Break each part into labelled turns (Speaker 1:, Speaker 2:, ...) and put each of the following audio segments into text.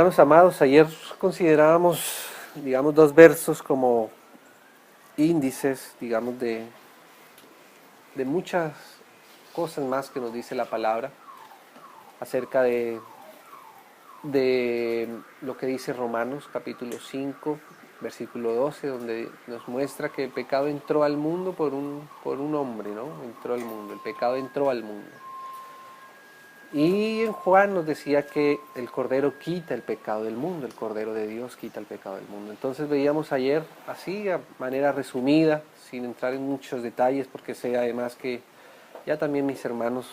Speaker 1: Hermanos amados, ayer considerábamos, digamos, dos versos como índices, digamos, de muchas cosas más que nos dice la palabra acerca de lo que dice Romanos capítulo 5, versículo 12, donde nos muestra que el pecado entró al mundo por un hombre, ¿no? Entró al mundo, el pecado entró al mundo. Y en Juan nos decía que el Cordero quita el pecado del mundo, el Cordero de Dios quita el pecado del mundo. Entonces veíamos ayer, así, a manera resumida, sin entrar en muchos detalles, porque sé además que ya también mis hermanos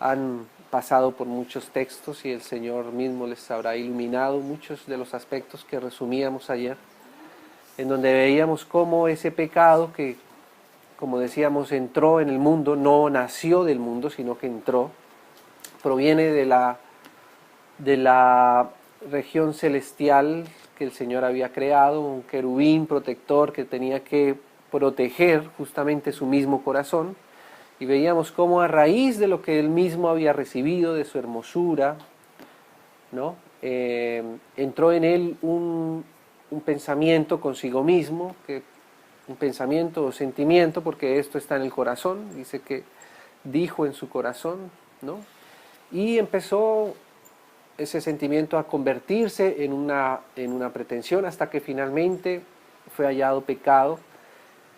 Speaker 1: han pasado por muchos textos y el Señor mismo les habrá iluminado muchos de los aspectos que resumíamos ayer, en donde veíamos cómo ese pecado que, como decíamos, entró en el mundo, no nació del mundo, sino que entró, proviene de la región celestial que el Señor había creado, un querubín protector que tenía que proteger justamente su mismo corazón, y veíamos cómo a raíz de lo que él mismo había recibido, de su hermosura, ¿no? Entró en él un pensamiento consigo mismo, un pensamiento o sentimiento, porque esto está en el corazón, dice que dijo en su corazón, ¿no? Y empezó ese sentimiento a convertirse en una pretensión hasta que finalmente fue hallado pecado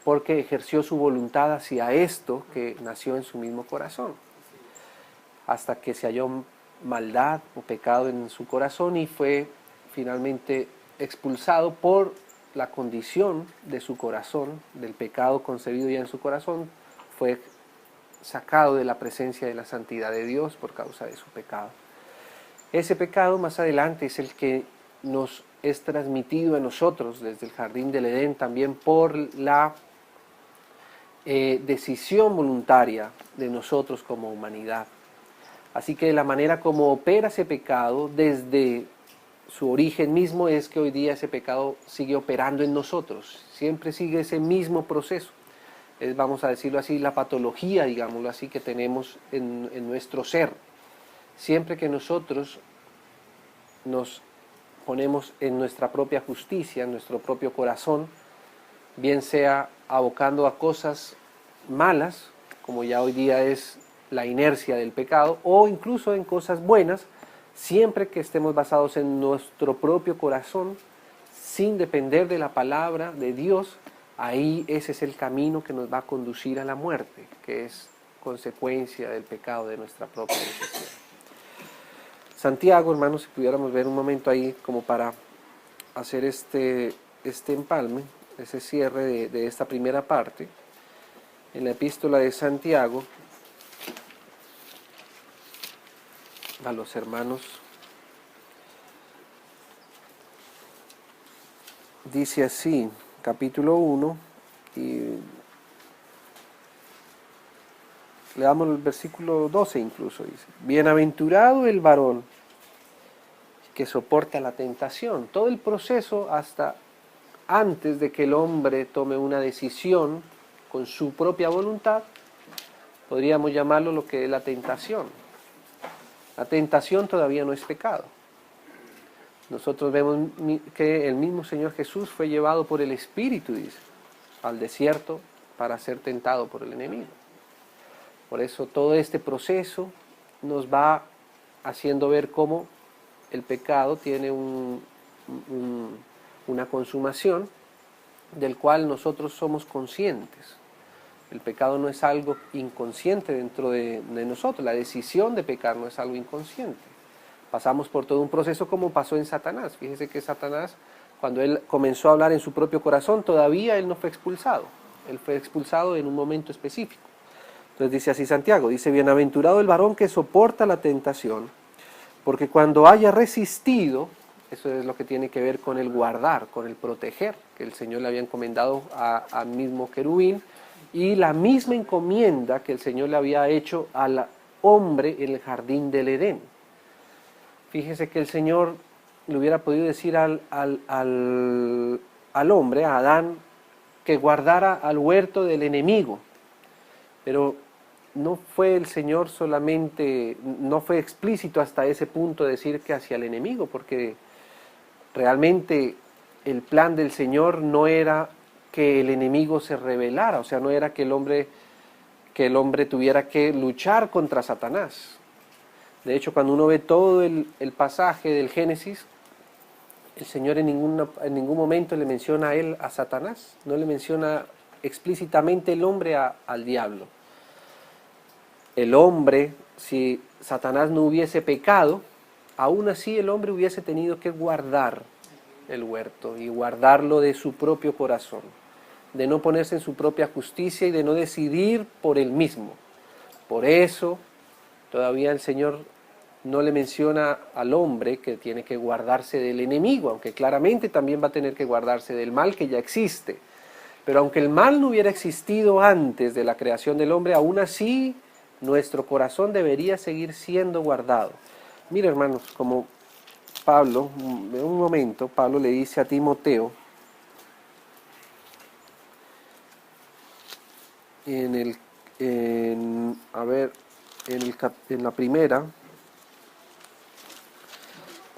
Speaker 1: porque ejerció su voluntad hacia esto que nació en su mismo corazón, hasta que se halló maldad o pecado en su corazón y fue finalmente expulsado por la condición de su corazón, del pecado concebido ya en su corazón, fue sacado de la presencia de la santidad de Dios por causa de su pecado. Ese pecado más adelante es el que nos es transmitido a nosotros desde el jardín del Edén también por la decisión voluntaria de nosotros como humanidad. Así que la manera como opera ese pecado desde su origen mismo es que hoy día ese pecado sigue operando en nosotros, siempre sigue ese mismo proceso. Es, vamos a decirlo así, la patología, digámoslo así, que tenemos en nuestro ser. Siempre que nosotros nos ponemos en nuestra propia justicia, en nuestro propio corazón, bien sea abocando a cosas malas, como ya hoy día es la inercia del pecado, o incluso en cosas buenas, siempre que estemos basados en nuestro propio corazón, sin depender de la palabra de Dios, ahí ese es el camino que nos va a conducir a la muerte, que es consecuencia del pecado de nuestra propia decisión. Santiago, hermanos, si pudiéramos ver un momento ahí como para hacer este empalme, ese cierre de esta primera parte, en la epístola de Santiago a los hermanos, dice así, capítulo 1, y le damos el versículo 12 incluso, dice, bienaventurado el varón que soporta la tentación. Todo el proceso hasta antes de que el hombre tome una decisión con su propia voluntad, podríamos llamarlo lo que es la tentación. La tentación todavía no es pecado. Nosotros vemos que el mismo Señor Jesús fue llevado por el Espíritu, dice, al desierto para ser tentado por el enemigo. Por eso todo este proceso nos va haciendo ver cómo el pecado tiene una consumación del cual nosotros somos conscientes. El pecado no es algo inconsciente dentro de nosotros, la decisión de pecar no es algo inconsciente. Pasamos por todo un proceso como pasó en Satanás. Fíjese que Satanás, cuando él comenzó a hablar en su propio corazón, todavía él no fue expulsado. Él fue expulsado en un momento específico. Entonces dice así Santiago, dice, bienaventurado el varón que soporta la tentación, porque cuando haya resistido, eso es lo que tiene que ver con el guardar, con el proteger, que el Señor le había encomendado al mismo querubín, y la misma encomienda que el Señor le había hecho al hombre en el jardín del Edén. Fíjese que el Señor le hubiera podido decir al hombre, a Adán, que guardara al huerto del enemigo, pero no fue el Señor solamente, no fue explícito hasta ese punto de decir que hacia el enemigo, porque realmente el plan del Señor no era que el enemigo se rebelara, o sea, no era que el hombre tuviera que luchar contra Satanás. De hecho, cuando uno ve todo el pasaje del Génesis, el Señor en ningún momento le menciona a él a Satanás, no le menciona explícitamente el hombre al diablo. El hombre, si Satanás no hubiese pecado, aún así el hombre hubiese tenido que guardar el huerto y guardarlo de su propio corazón, de no ponerse en su propia justicia y de no decidir por él mismo. Por eso, todavía el Señor no le menciona al hombre que tiene que guardarse del enemigo, aunque claramente también va a tener que guardarse del mal que ya existe. Pero aunque el mal no hubiera existido antes de la creación del hombre, aún así nuestro corazón debería seguir siendo guardado. Mira, hermanos, como Pablo, en un momento, Pablo le dice a Timoteo, en la primera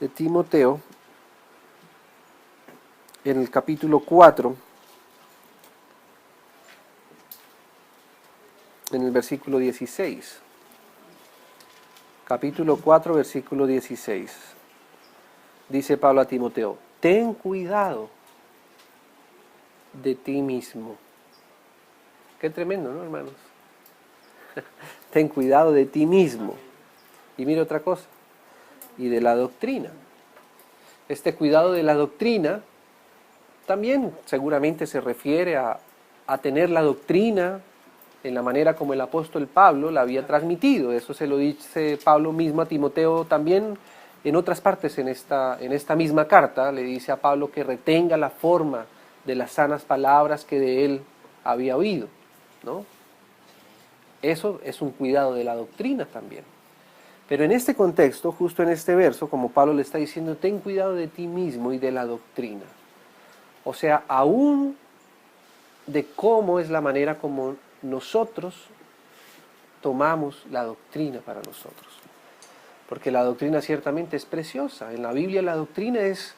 Speaker 1: de Timoteo, en el capítulo 4, en el versículo 16. Capítulo 4, versículo 16. Dice Pablo a Timoteo, ten cuidado de ti mismo. Qué tremendo, ¿no, hermanos? Ten cuidado de ti mismo. Y mire otra cosa, y de la doctrina. Este cuidado de la doctrina también seguramente se refiere a tener la doctrina en la manera como el apóstol Pablo la había transmitido. Eso se lo dice Pablo mismo a Timoteo también en otras partes en esta misma carta. Le dice a Pablo que retenga la forma de las sanas palabras que de él había oído, ¿no? Eso es un cuidado de la doctrina también. Pero en este contexto, justo en este verso, como Pablo le está diciendo, ten cuidado de ti mismo y de la doctrina. O sea, aún de cómo es la manera como nosotros tomamos la doctrina para nosotros. Porque la doctrina ciertamente es preciosa. En la Biblia la doctrina es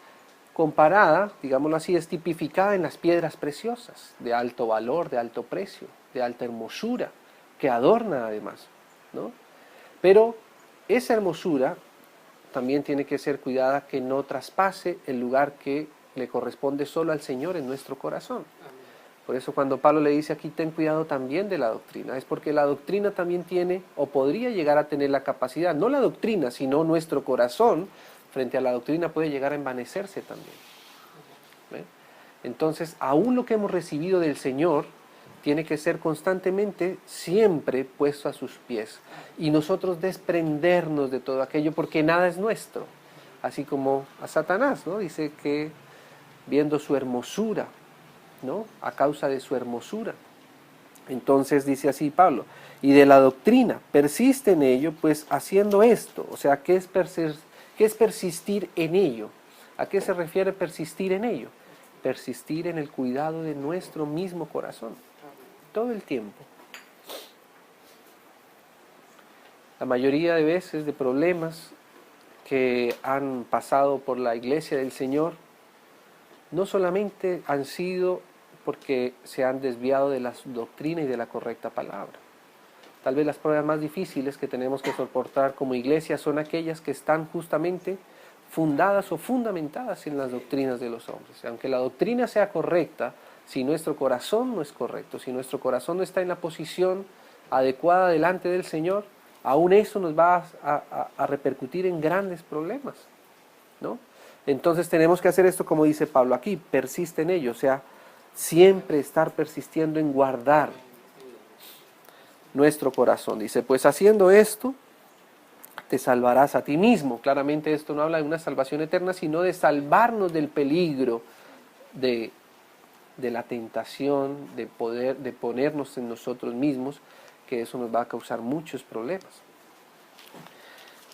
Speaker 1: comparada, digámoslo así, es tipificada en las piedras preciosas, de alto valor, de alto precio, de alta hermosura, que adorna además, ¿no? Pero esa hermosura también tiene que ser cuidada que no traspase el lugar que le corresponde solo al Señor en nuestro corazón. Por eso cuando Pablo le dice aquí, ten cuidado también de la doctrina, es porque la doctrina también tiene, o podría llegar a tener la capacidad, no la doctrina, sino nuestro corazón, frente a la doctrina puede llegar a envanecerse también. ¿Ve? Entonces, aún lo que hemos recibido del Señor tiene que ser constantemente, siempre puesto a sus pies. Y nosotros desprendernos de todo aquello, porque nada es nuestro. Así como a Satanás, ¿no? Dice que viendo su hermosura, ¿no? A causa de su hermosura. Entonces dice así Pablo, y de la doctrina, persiste en ello, pues haciendo esto. O sea, ¿qué es persistir en ello? ¿A qué se refiere persistir en ello? Persistir en el cuidado de nuestro mismo corazón, todo el tiempo. La mayoría de veces de problemas que han pasado por la iglesia del Señor, no solamente han sido porque se han desviado de la doctrina y de la correcta palabra. Tal vez las pruebas más difíciles que tenemos que soportar como iglesia son aquellas que están justamente fundadas o fundamentadas en las doctrinas de los hombres. Aunque la doctrina sea correcta, si nuestro corazón no es correcto, si nuestro corazón no está en la posición adecuada delante del Señor, aún eso nos va a repercutir en grandes problemas, ¿no? Entonces tenemos que hacer esto como dice Pablo aquí, persiste en ello, o sea, siempre estar persistiendo en guardar nuestro corazón. Dice, pues haciendo esto, te salvarás a ti mismo. Claramente esto no habla de una salvación eterna, sino de salvarnos del peligro, de la tentación, de ponernos en nosotros mismos, que eso nos va a causar muchos problemas.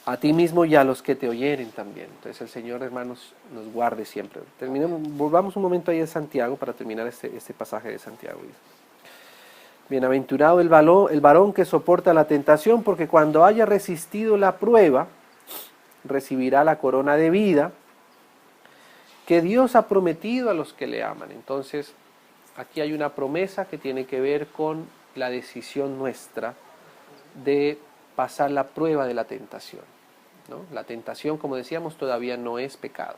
Speaker 1: A ti mismo y a los que te oyeren también. Entonces el Señor, hermanos, nos guarde siempre. Volvamos un momento ahí en Santiago para terminar este pasaje de Santiago. Bienaventurado el varón que soporta la tentación, porque cuando haya resistido la prueba, recibirá la corona de vida que Dios ha prometido a los que le aman. Entonces, aquí hay una promesa que tiene que ver con la decisión nuestra de pasar la prueba de la tentación, ¿no? La tentación, como decíamos, todavía no es pecado.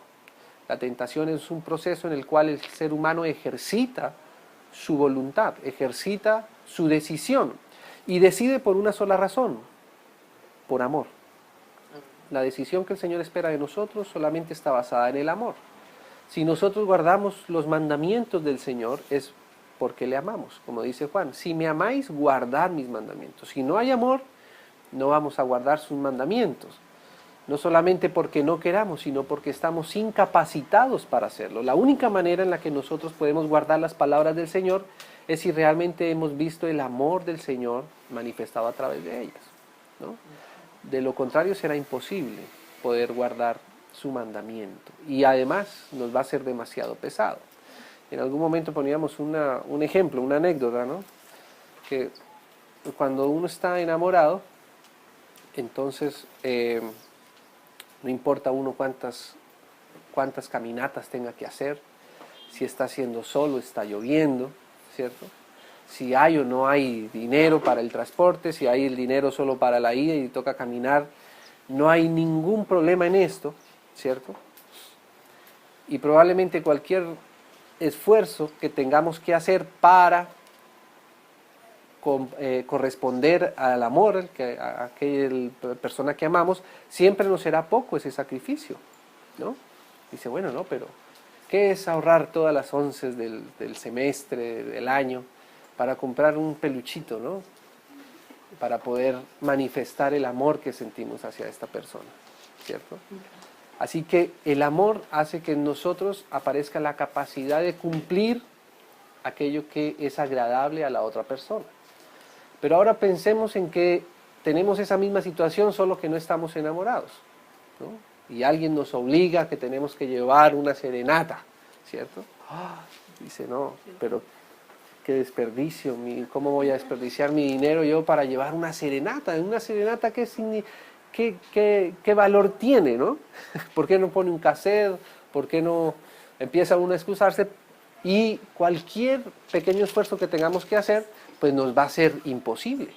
Speaker 1: La tentación es un proceso en el cual el ser humano ejercita su voluntad, ejercita su decisión y decide por una sola razón, por amor. La decisión que el Señor espera de nosotros solamente está basada en el amor. Si nosotros guardamos los mandamientos del Señor es porque le amamos, como dice Juan. Si me amáis, guardad mis mandamientos. Si no hay amor, no vamos a guardar sus mandamientos. No solamente porque no queramos, sino porque estamos incapacitados para hacerlo. La única manera en la que nosotros podemos guardar las palabras del Señor es si realmente hemos visto el amor del Señor manifestado a través de ellas, ¿no? De lo contrario será imposible poder guardar su mandamiento. Y además nos va a ser demasiado pesado. En algún momento poníamos un ejemplo, una anécdota, ¿no? Que cuando uno está enamorado, entonces no importa uno cuántas caminatas tenga que hacer, si está haciendo solo, está lloviendo, ¿cierto? Si hay o no hay dinero para el transporte, si hay el dinero solo para la ida y toca caminar, no hay ningún problema en esto, ¿cierto? Y probablemente cualquier esfuerzo que tengamos que hacer para corresponder al amor a aquella persona que amamos, siempre nos será poco ese sacrificio, ¿no? Dice, bueno, no, pero ¿qué es ahorrar todas las onces del semestre, del año, para comprar un peluchito, ¿no? Para poder manifestar el amor que sentimos hacia esta persona, ¿cierto? Así que el amor hace que en nosotros aparezca la capacidad de cumplir aquello que es agradable a la otra persona. Pero ahora pensemos en que tenemos esa misma situación, solo que no estamos enamorados, ¿no? Y alguien nos obliga a que tenemos que llevar una serenata, ¿cierto? Dice, no, pero qué desperdicio, ¿cómo voy a desperdiciar mi dinero yo para llevar una serenata? ¿Una serenata qué valor tiene, no? ¿Por qué no pone un cassette? ¿Por qué no empieza uno a excusarse? Y cualquier pequeño esfuerzo que tengamos que hacer, pues nos va a ser imposible,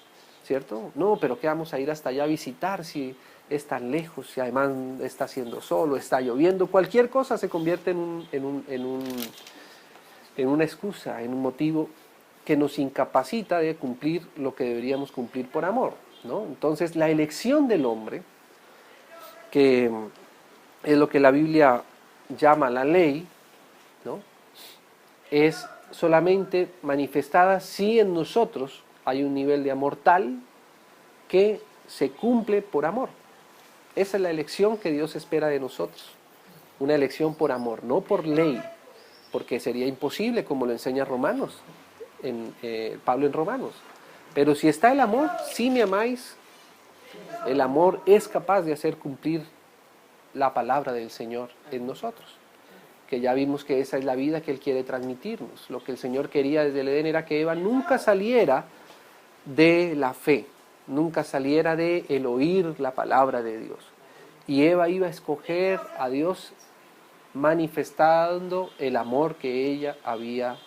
Speaker 1: ¿cierto? No, pero ¿qué vamos a ir hasta allá a visitar si es tan lejos, si además está haciendo solo, está lloviendo? Cualquier cosa se convierte en una excusa, en un motivo que nos incapacita de cumplir lo que deberíamos cumplir por amor, ¿no? Entonces, la elección del hombre, que es lo que la Biblia llama la ley, ¿no? Es solamente manifestada si en nosotros hay un nivel de amor tal que se cumple por amor. Esa es la elección que Dios espera de nosotros, una elección por amor, no por ley, porque sería imposible, como lo enseña Romanos, Pablo en Romanos. Pero si está el amor, si me amáis, el amor es capaz de hacer cumplir la palabra del Señor en nosotros, que ya vimos que esa es la vida que Él quiere transmitirnos. Lo que el Señor quería desde el Edén era que Eva nunca saliera de la fe, nunca saliera de el oír la palabra de Dios. Y Eva iba a escoger a Dios manifestando el amor que ella había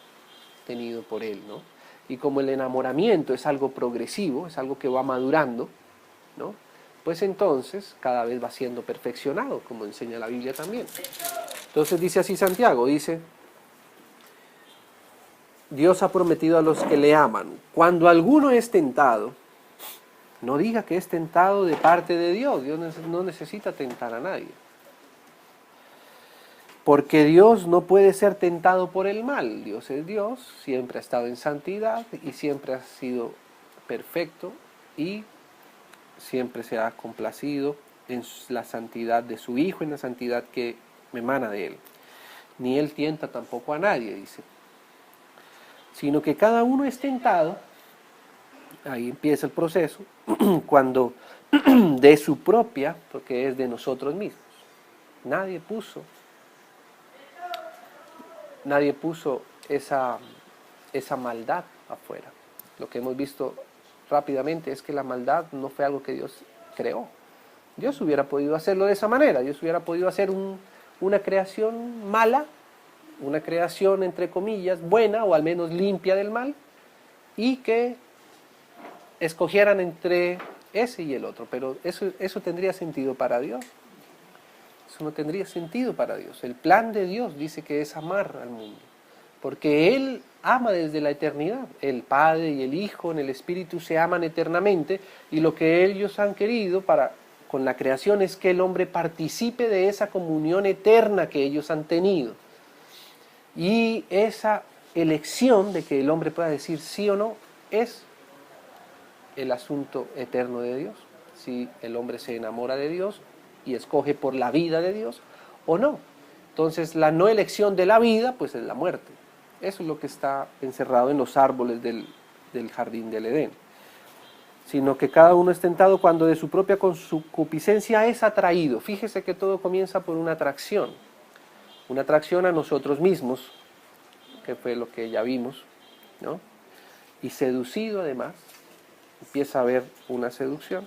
Speaker 1: tenido por Él, ¿no? Y como el enamoramiento es algo progresivo, es algo que va madurando, ¿no? Pues entonces cada vez va siendo perfeccionado, como enseña la Biblia también. Entonces dice así Santiago, dice, Dios ha prometido a los que le aman, cuando alguno es tentado, no diga que es tentado de parte de Dios, Dios no necesita tentar a nadie. Porque Dios no puede ser tentado por el mal, Dios es Dios, siempre ha estado en santidad y siempre ha sido perfecto y siempre se ha complacido en la santidad de su Hijo, en la santidad que emana de Él. Ni Él tienta tampoco a nadie, dice. Sino que cada uno es tentado, ahí empieza el proceso, cuando de su propia, porque es de nosotros mismos. Nadie puso esa maldad afuera. Lo que hemos visto rápidamente es que la maldad no fue algo que Dios creó. Dios hubiera podido hacerlo de esa manera. Dios hubiera podido hacer una creación mala, una creación entre comillas buena o al menos limpia del mal, y que escogieran entre ese y el otro. Pero eso tendría sentido para Dios. Eso no tendría sentido para Dios. El plan de Dios dice que es amar al mundo, porque Él ama desde la eternidad. El Padre y el Hijo en el Espíritu se aman eternamente, y lo que ellos han querido con la creación es que el hombre participe de esa comunión eterna que ellos han tenido. Y esa elección de que el hombre pueda decir sí o no es el asunto eterno de Dios. Si el hombre se enamora de Dios y escoge por la vida de Dios o no. Entonces la no elección de la vida pues es la muerte. Eso es lo que está encerrado en los árboles del jardín del Edén. Sino que cada uno es tentado cuando de su propia concupiscencia es atraído. Fíjese que todo comienza por una atracción a nosotros mismos, que fue lo que ya vimos, ¿no? Y seducido además, empieza a haber una seducción.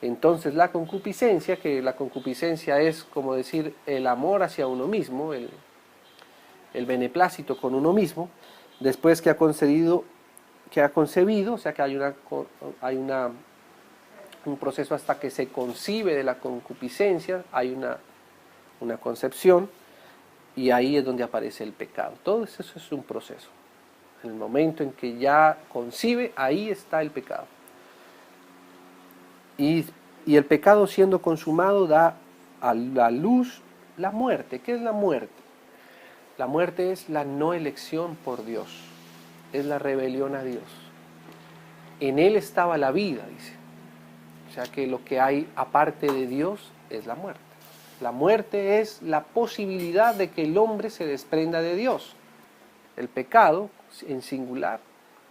Speaker 1: Entonces la concupiscencia, que la concupiscencia es como decir el amor hacia uno mismo, el beneplácito con uno mismo, después que ha concebido, o sea que hay un proceso hasta que se concibe de la concupiscencia, hay una concepción, y ahí es donde aparece el pecado. Todo eso es un proceso. En el momento en que ya concibe, ahí está el pecado. Y el pecado siendo consumado da a la luz la muerte. ¿Qué es la muerte? La muerte es la no elección por Dios, es la rebelión a Dios. En Él estaba la vida, dice. O sea que lo que hay aparte de Dios es la muerte. La muerte es la posibilidad de que el hombre se desprenda de Dios. El pecado, en singular,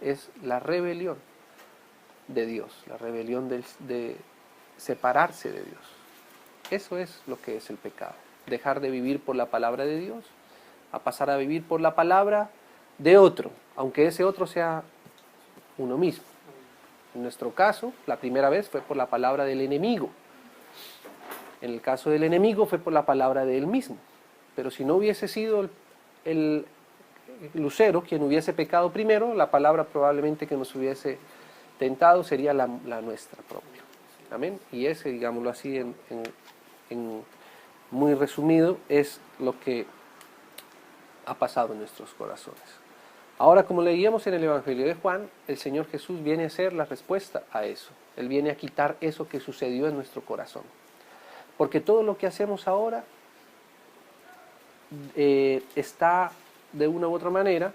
Speaker 1: es la rebelión de Dios, la rebelión de separarse de Dios. Eso es lo que es el pecado. Dejar de vivir por la palabra de Dios, a pasar a vivir por la palabra de otro, aunque ese otro sea uno mismo. En nuestro caso, la primera vez fue por la palabra del enemigo. En el caso del enemigo fue por la palabra de él mismo. Pero si no hubiese sido el lucero quien hubiese pecado primero, la palabra probablemente que nos hubiese tentado sería la nuestra propia. Amén. Y ese, digámoslo así, en muy resumido, es lo que ha pasado en nuestros corazones. Ahora, como leíamos en el Evangelio de Juan, el Señor Jesús viene a ser la respuesta a eso. Él viene a quitar eso que sucedió en nuestro corazón. Porque todo lo que hacemos ahora está, de una u otra manera,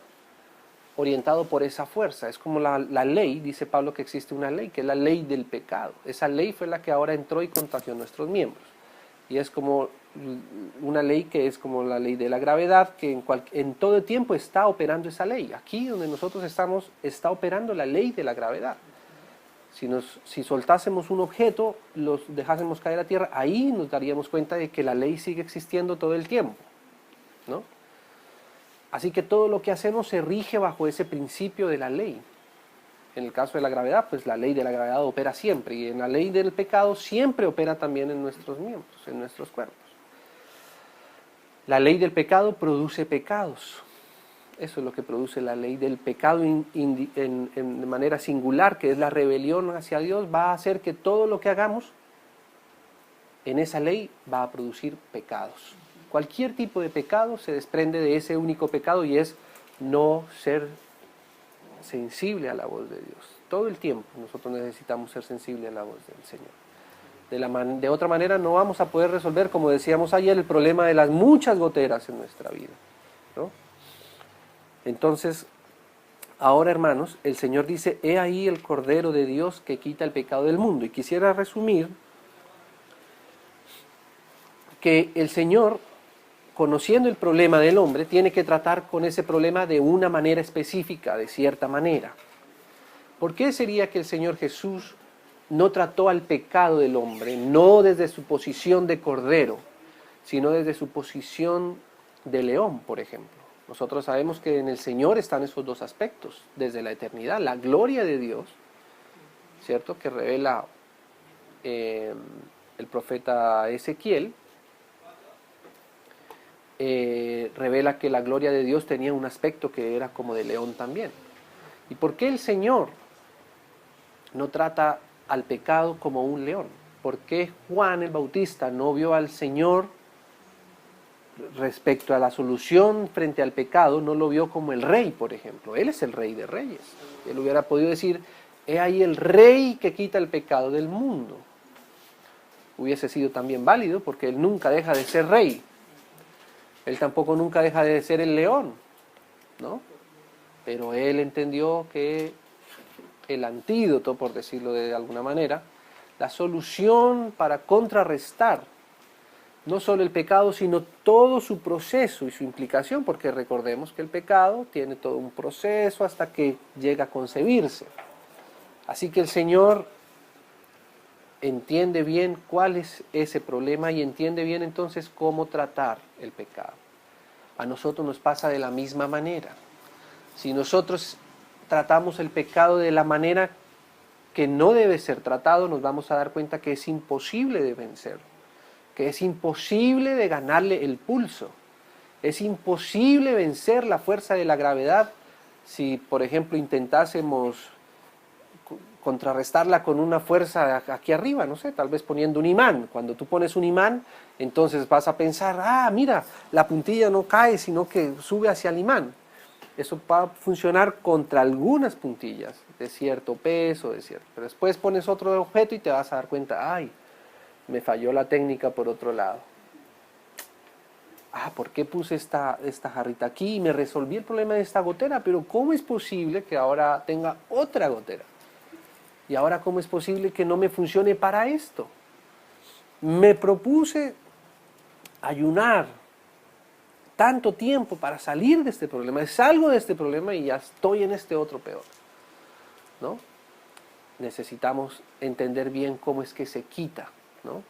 Speaker 1: orientado por esa fuerza. Es como la ley, dice Pablo que existe una ley, que es la ley del pecado. Esa ley fue la que ahora entró y contagió a nuestros miembros. Y es como una ley que es como la ley de la gravedad, que en todo tiempo está operando esa ley. Aquí donde nosotros estamos, está operando la ley de la gravedad. Si soltásemos un objeto, los dejásemos caer a tierra, ahí nos daríamos cuenta de que la ley sigue existiendo todo el tiempo, ¿no? Así que todo lo que hacemos se rige bajo ese principio de la ley. En el caso de la gravedad, pues la ley de la gravedad opera siempre, y en la ley del pecado siempre opera también en nuestros miembros, en nuestros cuerpos. La ley del pecado produce pecados. Eso es lo que produce la ley del pecado de manera singular, que es la rebelión hacia Dios. Va a hacer que todo lo que hagamos en esa ley va a producir pecados. Cualquier tipo de pecado se desprende de ese único pecado, y es no ser sensible a la voz de Dios. Todo el tiempo nosotros necesitamos ser sensibles a la voz del Señor. De otra manera no vamos a poder resolver, como decíamos ayer, el problema de las muchas goteras en nuestra vida, ¿no? Entonces, ahora, hermanos, el Señor dice: he ahí el Cordero de Dios que quita el pecado del mundo. Y quisiera resumir que el Señor, conociendo el problema del hombre, tiene que tratar con ese problema de una manera específica, de cierta manera. ¿Por qué sería que el Señor Jesús no trató al pecado del hombre, no desde su posición de cordero, sino desde su posición de león, por ejemplo? Nosotros sabemos que en el Señor están esos dos aspectos, desde la eternidad, la gloria de Dios, ¿cierto? Que revela el profeta Ezequiel, revela que la gloria de Dios tenía un aspecto que era como de león también. ¿Y por qué el Señor no trata al pecado como un león? ¿Por qué Juan el Bautista no vio al Señor respecto a la solución frente al pecado, no lo vio como el rey, por ejemplo? Él es el rey de reyes. Él hubiera podido decir, he ahí el rey que quita el pecado del mundo. Hubiese sido también válido porque él nunca deja de ser rey. Él tampoco nunca deja de ser el león, ¿no? Pero él entendió que el antídoto, por decirlo de alguna manera, la solución para contrarrestar no solo el pecado, sino todo su proceso y su implicación, porque recordemos que el pecado tiene todo un proceso hasta que llega a concebirse. Así que el Señor entiende bien cuál es ese problema y entiende bien entonces cómo tratar el pecado. A nosotros nos pasa de la misma manera. Si nosotros tratamos el pecado de la manera que no debe ser tratado, nos vamos a dar cuenta que es imposible de vencer, que es imposible de ganarle el pulso, es imposible vencer la fuerza de la gravedad si, por ejemplo, intentásemos contrarrestarla con una fuerza aquí arriba, no sé, tal vez poniendo un imán. Cuando tú pones un imán, entonces vas a pensar, ah, mira, la puntilla no cae, sino que sube hacia el imán. Eso va a funcionar contra algunas puntillas de cierto peso, de cierto. Pero después pones otro objeto y te vas a dar cuenta, ay, me falló la técnica por otro lado. Ah, ¿por qué puse esta jarrita aquí? Y me resolví el problema de esta gotera, pero ¿cómo es posible que ahora tenga otra gotera? Y ahora, ¿cómo es posible que no me funcione para esto? Me propuse ayunar tanto tiempo para salir de este problema. Salgo de este problema y ya estoy en este otro peor, ¿no? Necesitamos entender bien cómo es que se quita, ¿no?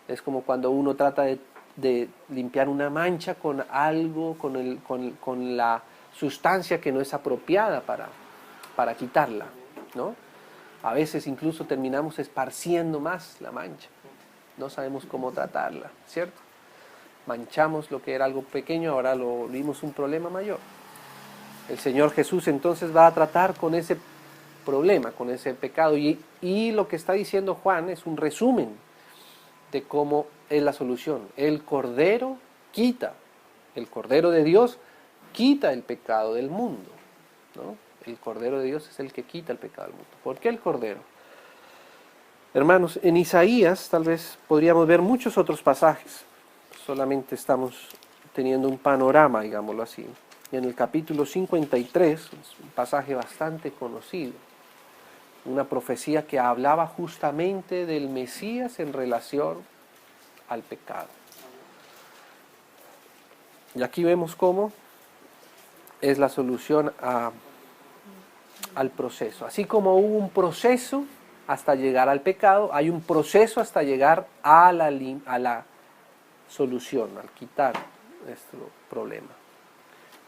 Speaker 1: Es como cuando uno trata de limpiar una mancha con algo, con la sustancia que no es apropiada para quitarla, ¿no? A veces incluso terminamos esparciendo más la mancha. No sabemos cómo tratarla, ¿cierto? Manchamos lo que era algo pequeño, ahora lo vimos un problema mayor. El Señor Jesús entonces va a tratar con ese problema, con ese pecado. Y lo que está diciendo Juan es un resumen de cómo es la solución. El Cordero de Dios quita el pecado del mundo, ¿no? El Cordero de Dios es el que quita el pecado del mundo. ¿Por qué el Cordero? Hermanos, en Isaías tal vez podríamos ver muchos otros pasajes. Solamente estamos teniendo un panorama, digámoslo así. En el capítulo 53, es un pasaje bastante conocido, una profecía que hablaba justamente del Mesías en relación al pecado. Y aquí vemos cómo es la solución al proceso. Así como hubo un proceso hasta llegar al pecado, hay un proceso hasta llegar a la solución, al quitar nuestro problema.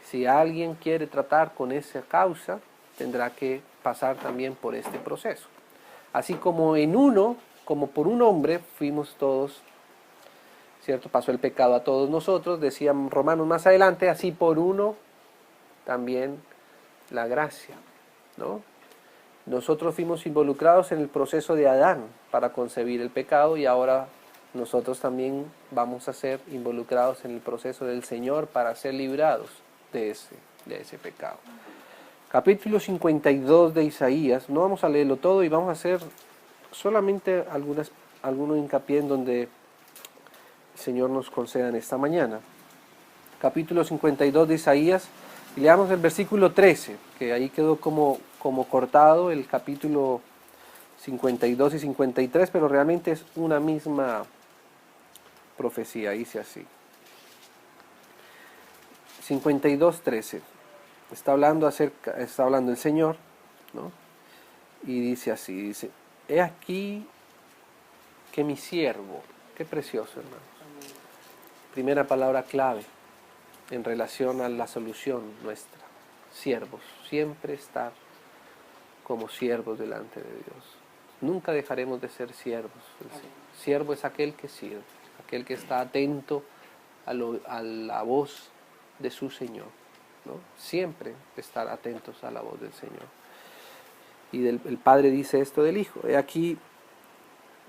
Speaker 1: Si alguien quiere tratar con esa causa, tendrá que pasar también por este proceso. Así como como por un hombre fuimos todos, ¿cierto? Pasó el pecado a todos nosotros, decían Romanos más adelante, así por uno también la gracia, ¿no? Nosotros fuimos involucrados en el proceso de Adán para concebir el pecado y ahora nosotros también vamos a ser involucrados en el proceso del Señor para ser librados de ese pecado. Capítulo 52 de Isaías, no vamos a leerlo todo y vamos a hacer solamente algunos hincapié en donde el Señor nos conceda en esta mañana. Capítulo 52 de Isaías, y leamos el versículo 13, que ahí quedó como cortado el capítulo 52 y 53, pero realmente es una misma profecía, dice así. 52:13. Está hablando el Señor, ¿no? Y dice así, dice, he aquí que mi siervo, qué precioso, hermanos. Primera palabra clave. en relación a la solución nuestra. Siervos, siempre estar como siervos delante de Dios. Nunca dejaremos de ser siervos. Siervo es aquel que sirve, aquel que está atento a la voz de su Señor, ¿no? Siempre estar atentos a la voz del Señor. Y el Padre dice esto del Hijo: he aquí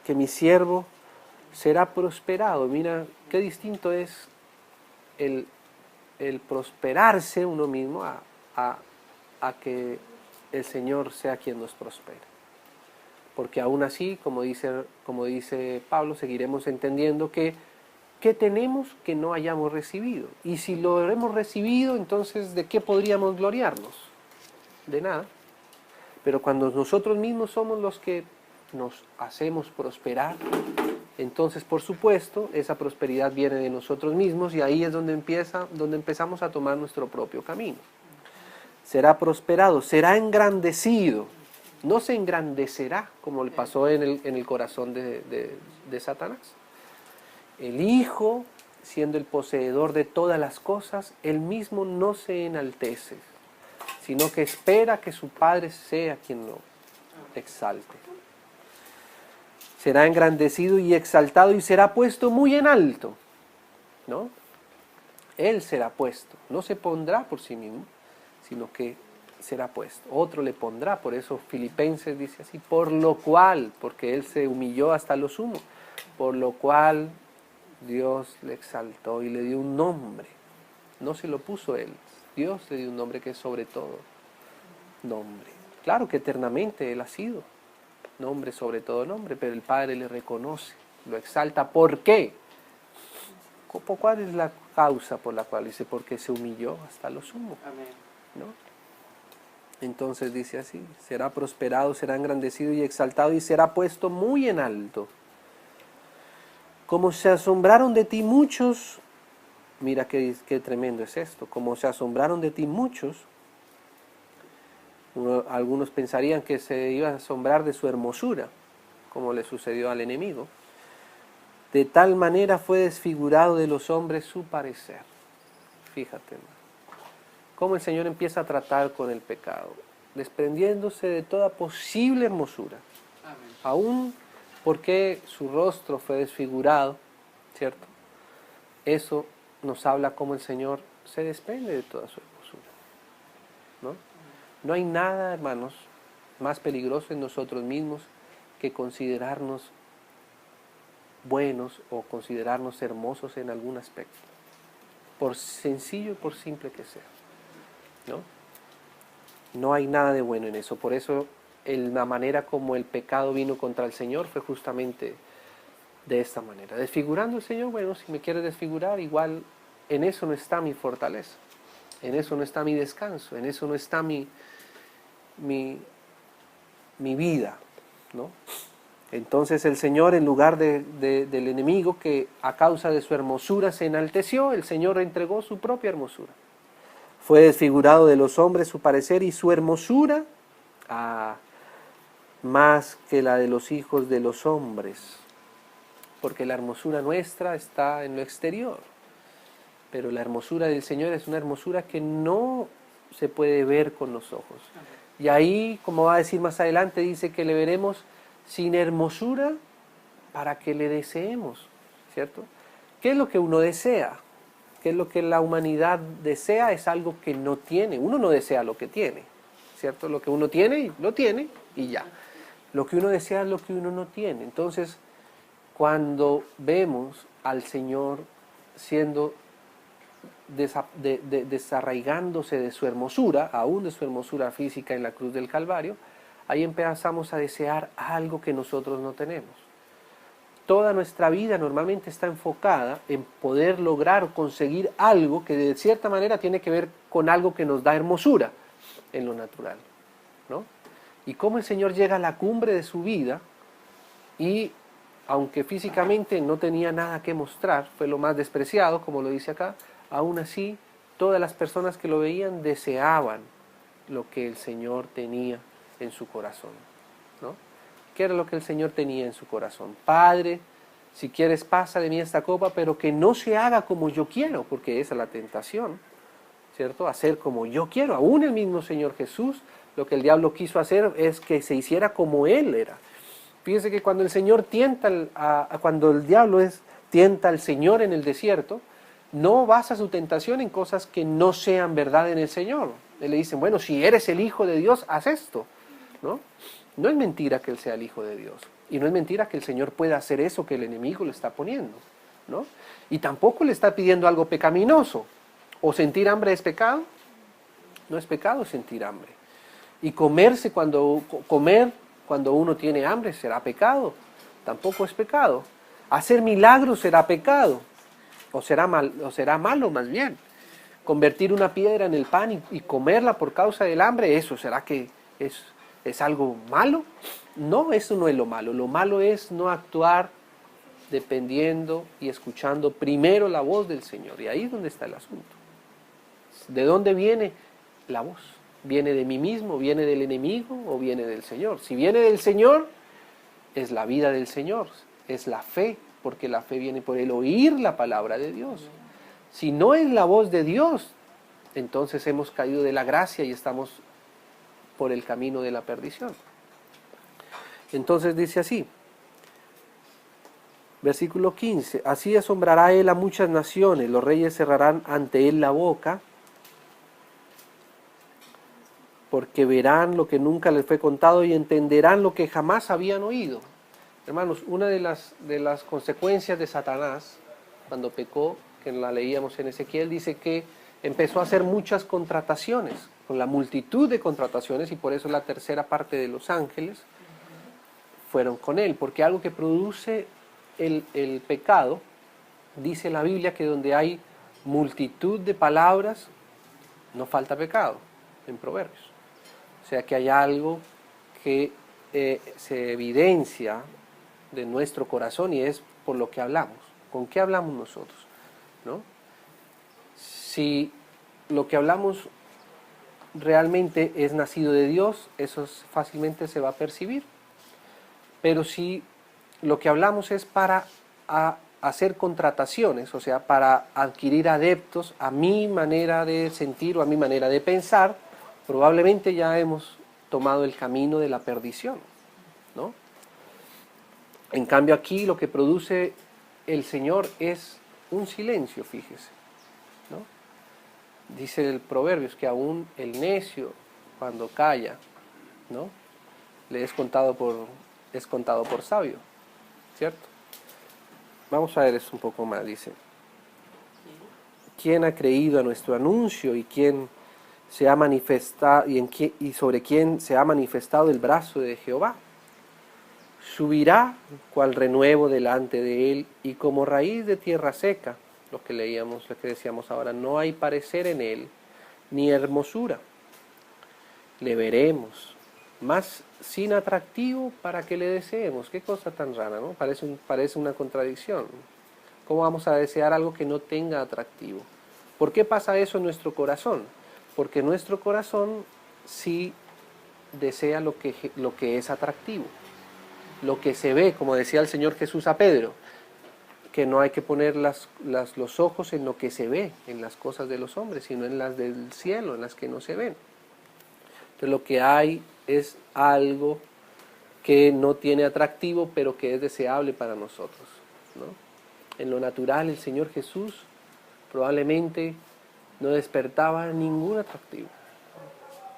Speaker 1: que mi siervo será prosperado. Mira qué distinto es el prosperarse uno mismo a que el Señor sea quien nos prospere. Porque aún así, como dice Pablo, seguiremos entendiendo que ¿qué tenemos que no hayamos recibido? Y si lo hemos recibido, entonces ¿de qué podríamos gloriarnos? De nada. Pero cuando nosotros mismos somos los que nos hacemos prosperar, entonces por supuesto esa prosperidad viene de nosotros mismos, y ahí es donde empezamos a tomar nuestro propio camino. Será prosperado, será engrandecido. No se engrandecerá como le pasó en el corazón de Satanás. El Hijo, siendo el poseedor de todas las cosas, él mismo no se enaltece, sino que espera que su Padre sea quien lo exalte. Será engrandecido y exaltado y será puesto muy en alto, ¿no? Él será puesto, no se pondrá por sí mismo, sino que será puesto. Otro le pondrá, por eso Filipenses dice así: por lo cual, porque él se humilló hasta lo sumo, por lo cual Dios le exaltó y le dio un nombre. No se lo puso él, Dios le dio un nombre que es sobre todo nombre. Claro que eternamente él ha sido nombre sobre todo nombre, pero el Padre le reconoce, lo exalta. ¿Por qué? ¿Cuál es la causa por la cual? Dice: porque se humilló hasta lo sumo.
Speaker 2: Amén.
Speaker 1: ¿No? Entonces dice así: será prosperado, será engrandecido y exaltado y será puesto muy en alto. Como se asombraron de ti muchos, mira qué tremendo es esto, como se asombraron de ti muchos, algunos pensarían que se iba a asombrar de su hermosura, como le sucedió al enemigo. De tal manera fue desfigurado de los hombres su parecer. Fíjate, cómo el Señor empieza a tratar con el pecado, desprendiéndose de toda posible hermosura.
Speaker 2: Amén.
Speaker 1: Aún porque su rostro fue desfigurado, ¿cierto? Eso nos habla cómo el Señor se desprende de toda su hermosura, ¿no? No hay nada, hermanos, más peligroso en nosotros mismos que considerarnos buenos o considerarnos hermosos en algún aspecto, por sencillo y por simple que sea, ¿no? No hay nada de bueno en eso. Por eso la manera como el pecado vino contra el Señor fue justamente de esta manera, desfigurando al Señor. Bueno, si me quieres desfigurar, igual en eso no está mi fortaleza, en eso no está mi descanso, en eso no está mi vida, ¿no? Entonces el Señor, en lugar del enemigo que a causa de su hermosura se enalteció, el Señor entregó su propia hermosura. Fue desfigurado de los hombres su parecer y su hermosura más que la de los hijos de los hombres, porque la hermosura nuestra está en lo exterior, pero la hermosura del Señor es una hermosura que no se puede ver con los ojos. Y ahí, como va a decir más adelante, dice que le veremos sin hermosura para que le deseemos, ¿cierto? ¿Qué es lo que uno desea? ¿Qué es lo que la humanidad desea? Es algo que no tiene. Uno no desea lo que tiene, ¿cierto? Lo que uno tiene, lo tiene y ya. Lo que uno desea es lo que uno no tiene. Entonces, cuando vemos al Señor siendo desarraigándose de su hermosura, aún de su hermosura física en la cruz del Calvario, ahí empezamos a desear algo que nosotros no tenemos. Toda nuestra vida normalmente está enfocada en poder lograr o conseguir algo que de cierta manera tiene que ver con algo que nos da hermosura en lo natural, ¿no? Y cómo el Señor llega a la cumbre de su vida y, aunque físicamente no tenía nada que mostrar, fue lo más despreciado, como lo dice acá, aún así todas las personas que lo veían deseaban lo que el Señor tenía en su corazón, ¿no? ¿Qué era lo que el Señor tenía en su corazón? Padre, Si quieres, pasa de mí esta copa, pero que no se haga como yo quiero, porque esa es la tentación, ¿cierto? Hacer como yo quiero. Aún el mismo Señor Jesús, lo que el diablo quiso hacer es que se hiciera como Él era. Fíjese que cuando el Señor cuando el diablo tienta al Señor en el desierto, no basa su tentación en cosas que no sean verdad en el Señor. Él le dicen, bueno, si eres el Hijo de Dios, haz esto, ¿no? No es mentira que Él sea el Hijo de Dios. Y no es mentira que el Señor pueda hacer eso que el enemigo le está poniendo, ¿no? Y tampoco le está pidiendo algo pecaminoso. ¿O sentir hambre es pecado? No es pecado sentir hambre. Y comer cuando uno tiene hambre será pecado. Tampoco es pecado. Hacer milagros será pecado. O será malo más bien. Convertir una piedra en el pan y comerla por causa del hambre, ¿eso será que es algo malo? No, eso no es lo malo. Lo malo es no actuar dependiendo y escuchando primero la voz del Señor. Y ahí es donde está el asunto. ¿De dónde viene la voz? ¿Viene de mí mismo? ¿Viene del enemigo? ¿O viene del Señor? Si viene del Señor, es la vida del Señor, es la fe, porque la fe viene por el oír la palabra de Dios. Si no es la voz de Dios, entonces hemos caído de la gracia y estamos por el camino de la perdición. Entonces dice así, versículo 15, así asombrará él a muchas naciones, los reyes cerrarán ante él la boca, porque verán lo que nunca les fue contado y entenderán lo que jamás habían oído. Hermanos, una de las consecuencias de Satanás, cuando pecó, que la leíamos en Ezequiel, dice que empezó a hacer muchas contrataciones, con la multitud de contrataciones, y por eso la tercera parte de los ángeles fueron con él, porque algo que produce el pecado, dice la Biblia que donde hay multitud de palabras, no falta pecado, en Proverbios. O sea que hay algo que se evidencia de nuestro corazón y es por lo que hablamos. ¿Con qué hablamos nosotros? ¿No? Si lo que hablamos realmente es nacido de Dios, eso fácilmente se va a percibir. Pero si lo que hablamos es para hacer contrataciones, o sea, para adquirir adeptos a mi manera de sentir o a mi manera de pensar, probablemente ya hemos tomado el camino de la perdición, ¿no? En cambio aquí lo que produce el Señor es un silencio, fíjese, ¿no? Dice el Proverbios que aún el necio cuando calla, ¿no? Le es contado por sabio, ¿cierto? Vamos a ver esto un poco más, dice. ¿Quién ha creído a nuestro anuncio y quién se ha manifestado y sobre quién se ha manifestado el brazo de Jehová? Subirá cual renuevo delante de él y como raíz de tierra seca, lo que leíamos, lo que decíamos ahora, no hay parecer en él ni hermosura. Le veremos, más sin atractivo para que le deseemos. Qué cosa tan rara, ¿no? Parece una contradicción. ¿Cómo vamos a desear algo que no tenga atractivo? ¿Por qué pasa eso en nuestro corazón? Porque nuestro corazón sí desea lo que es atractivo, lo que se ve, como decía el Señor Jesús a Pedro, que no hay que poner los ojos en lo que se ve, en las cosas de los hombres, sino en las del cielo, en las que no se ven. Entonces lo que hay es algo que no tiene atractivo, pero que es deseable para nosotros, ¿no? En lo natural el Señor Jesús probablemente no despertaba ningún atractivo.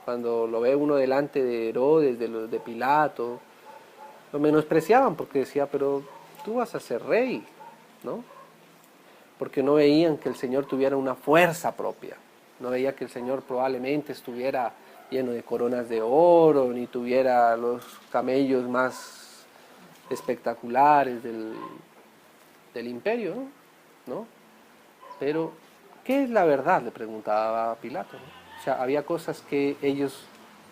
Speaker 1: Cuando lo ve uno delante de Herodes, de Pilato, lo menospreciaban porque decía, pero tú vas a ser rey, ¿no? Porque no veían que el Señor tuviera una fuerza propia, no veía que el Señor probablemente estuviera lleno de coronas de oro, ni tuviera los camellos más espectaculares del imperio, ¿no? Pero, ¿qué es la verdad?, le preguntaba a Pilato, ¿no? O sea, había cosas que ellos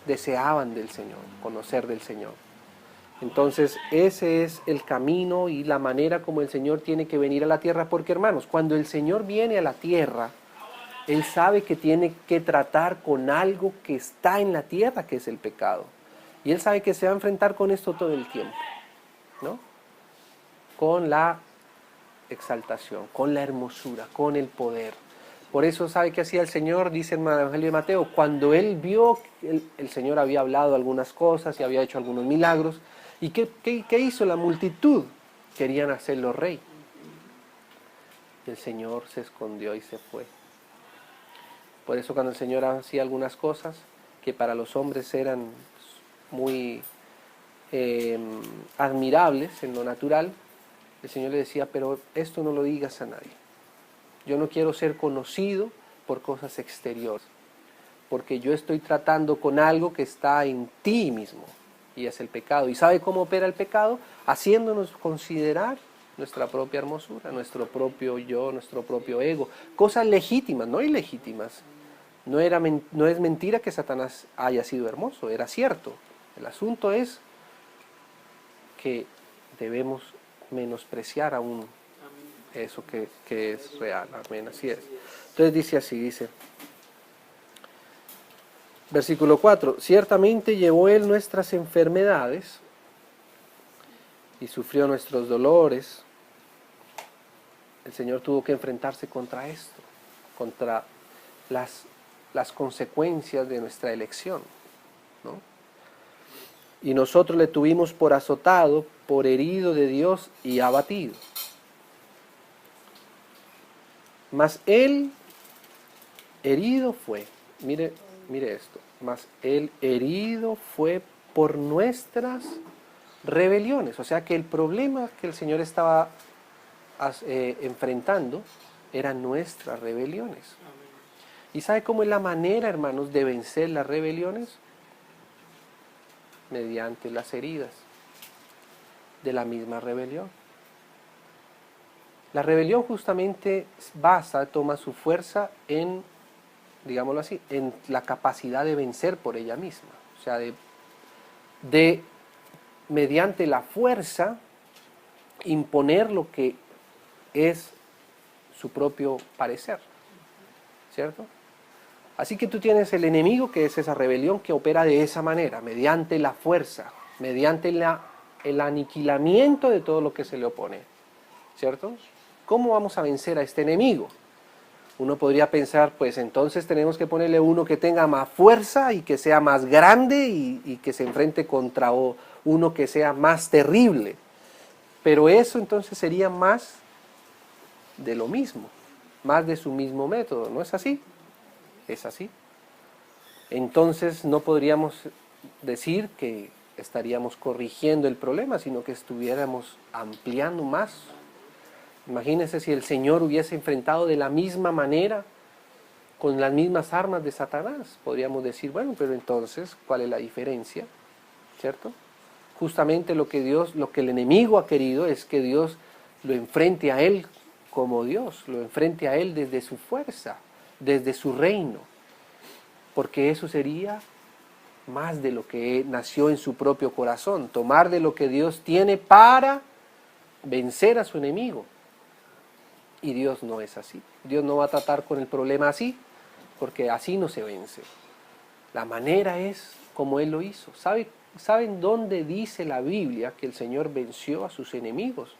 Speaker 1: deseaban del Señor, conocer del Señor. Entonces, ese es el camino y la manera como el Señor tiene que venir a la tierra, porque hermanos, cuando el Señor viene a la tierra, Él sabe que tiene que tratar con algo que está en la tierra, que es el pecado. Y Él sabe que se va a enfrentar con esto todo el tiempo, ¿no? Con la exaltación, con la hermosura, con el poder. Por eso, ¿sabe qué hacía el Señor? Dice en el Evangelio de Mateo, cuando Él vio que el Señor había hablado algunas cosas y había hecho algunos milagros, ¿y qué hizo la multitud? Querían hacerlo rey. El Señor se escondió y se fue. Por eso cuando el Señor hacía algunas cosas que para los hombres eran muy admirables en lo natural, el Señor le decía, pero esto no lo digas a nadie. Yo no quiero ser conocido por cosas exteriores, porque yo estoy tratando con algo que está en ti mismo, y es el pecado. ¿Y sabe cómo opera el pecado? Haciéndonos considerar nuestra propia hermosura, nuestro propio yo, nuestro propio ego. Cosas legítimas, no ilegítimas. No es mentira que Satanás haya sido hermoso, era cierto. El asunto es que debemos menospreciar aún eso que es real. Amén, así es. Entonces dice así, dice, versículo 4, ciertamente llevó Él nuestras enfermedades y sufrió nuestros dolores. El Señor tuvo que enfrentarse contra esto, contra las consecuencias de nuestra elección, ¿no? Y nosotros le tuvimos por azotado, por herido de Dios y abatido. Mas Él herido fue, mire esto, mas Él herido fue por nuestras rebeliones. O sea que el problema que el Señor estaba enfrentando eran nuestras rebeliones. ¿Y sabe cómo es la manera, hermanos, de vencer las rebeliones? Mediante las heridas de la misma rebelión. La rebelión justamente toma su fuerza en, digámoslo así, en la capacidad de vencer por ella misma. O sea, de mediante la fuerza imponer lo que es su propio parecer, ¿cierto? Así que tú tienes el enemigo, que es esa rebelión que opera de esa manera, mediante la fuerza, mediante el aniquilamiento de todo lo que se le opone, ¿cierto? ¿Cómo vamos a vencer a este enemigo? Uno podría pensar, pues entonces tenemos que ponerle uno que tenga más fuerza y que sea más grande y que se enfrente contra uno que sea más terrible. Pero eso entonces sería más de lo mismo, más de su mismo método, ¿no es así? Es así. Entonces no podríamos decir que estaríamos corrigiendo el problema, sino que estuviéramos ampliando más. Imagínense si el Señor hubiese enfrentado de la misma manera, con las mismas armas de Satanás. Podríamos decir, bueno, pero entonces, ¿cuál es la diferencia? ¿Cierto? Justamente lo que el enemigo ha querido es que Dios lo enfrente a él como Dios, lo enfrente a él desde su fuerza, desde su reino, porque eso sería más de lo que nació en su propio corazón, tomar de lo que Dios tiene para vencer a su enemigo. Y Dios no es así. Dios no va a tratar con el problema así, porque así no se vence. La manera es como Él lo hizo. ¿Saben dónde dice la Biblia que el Señor venció a sus enemigos?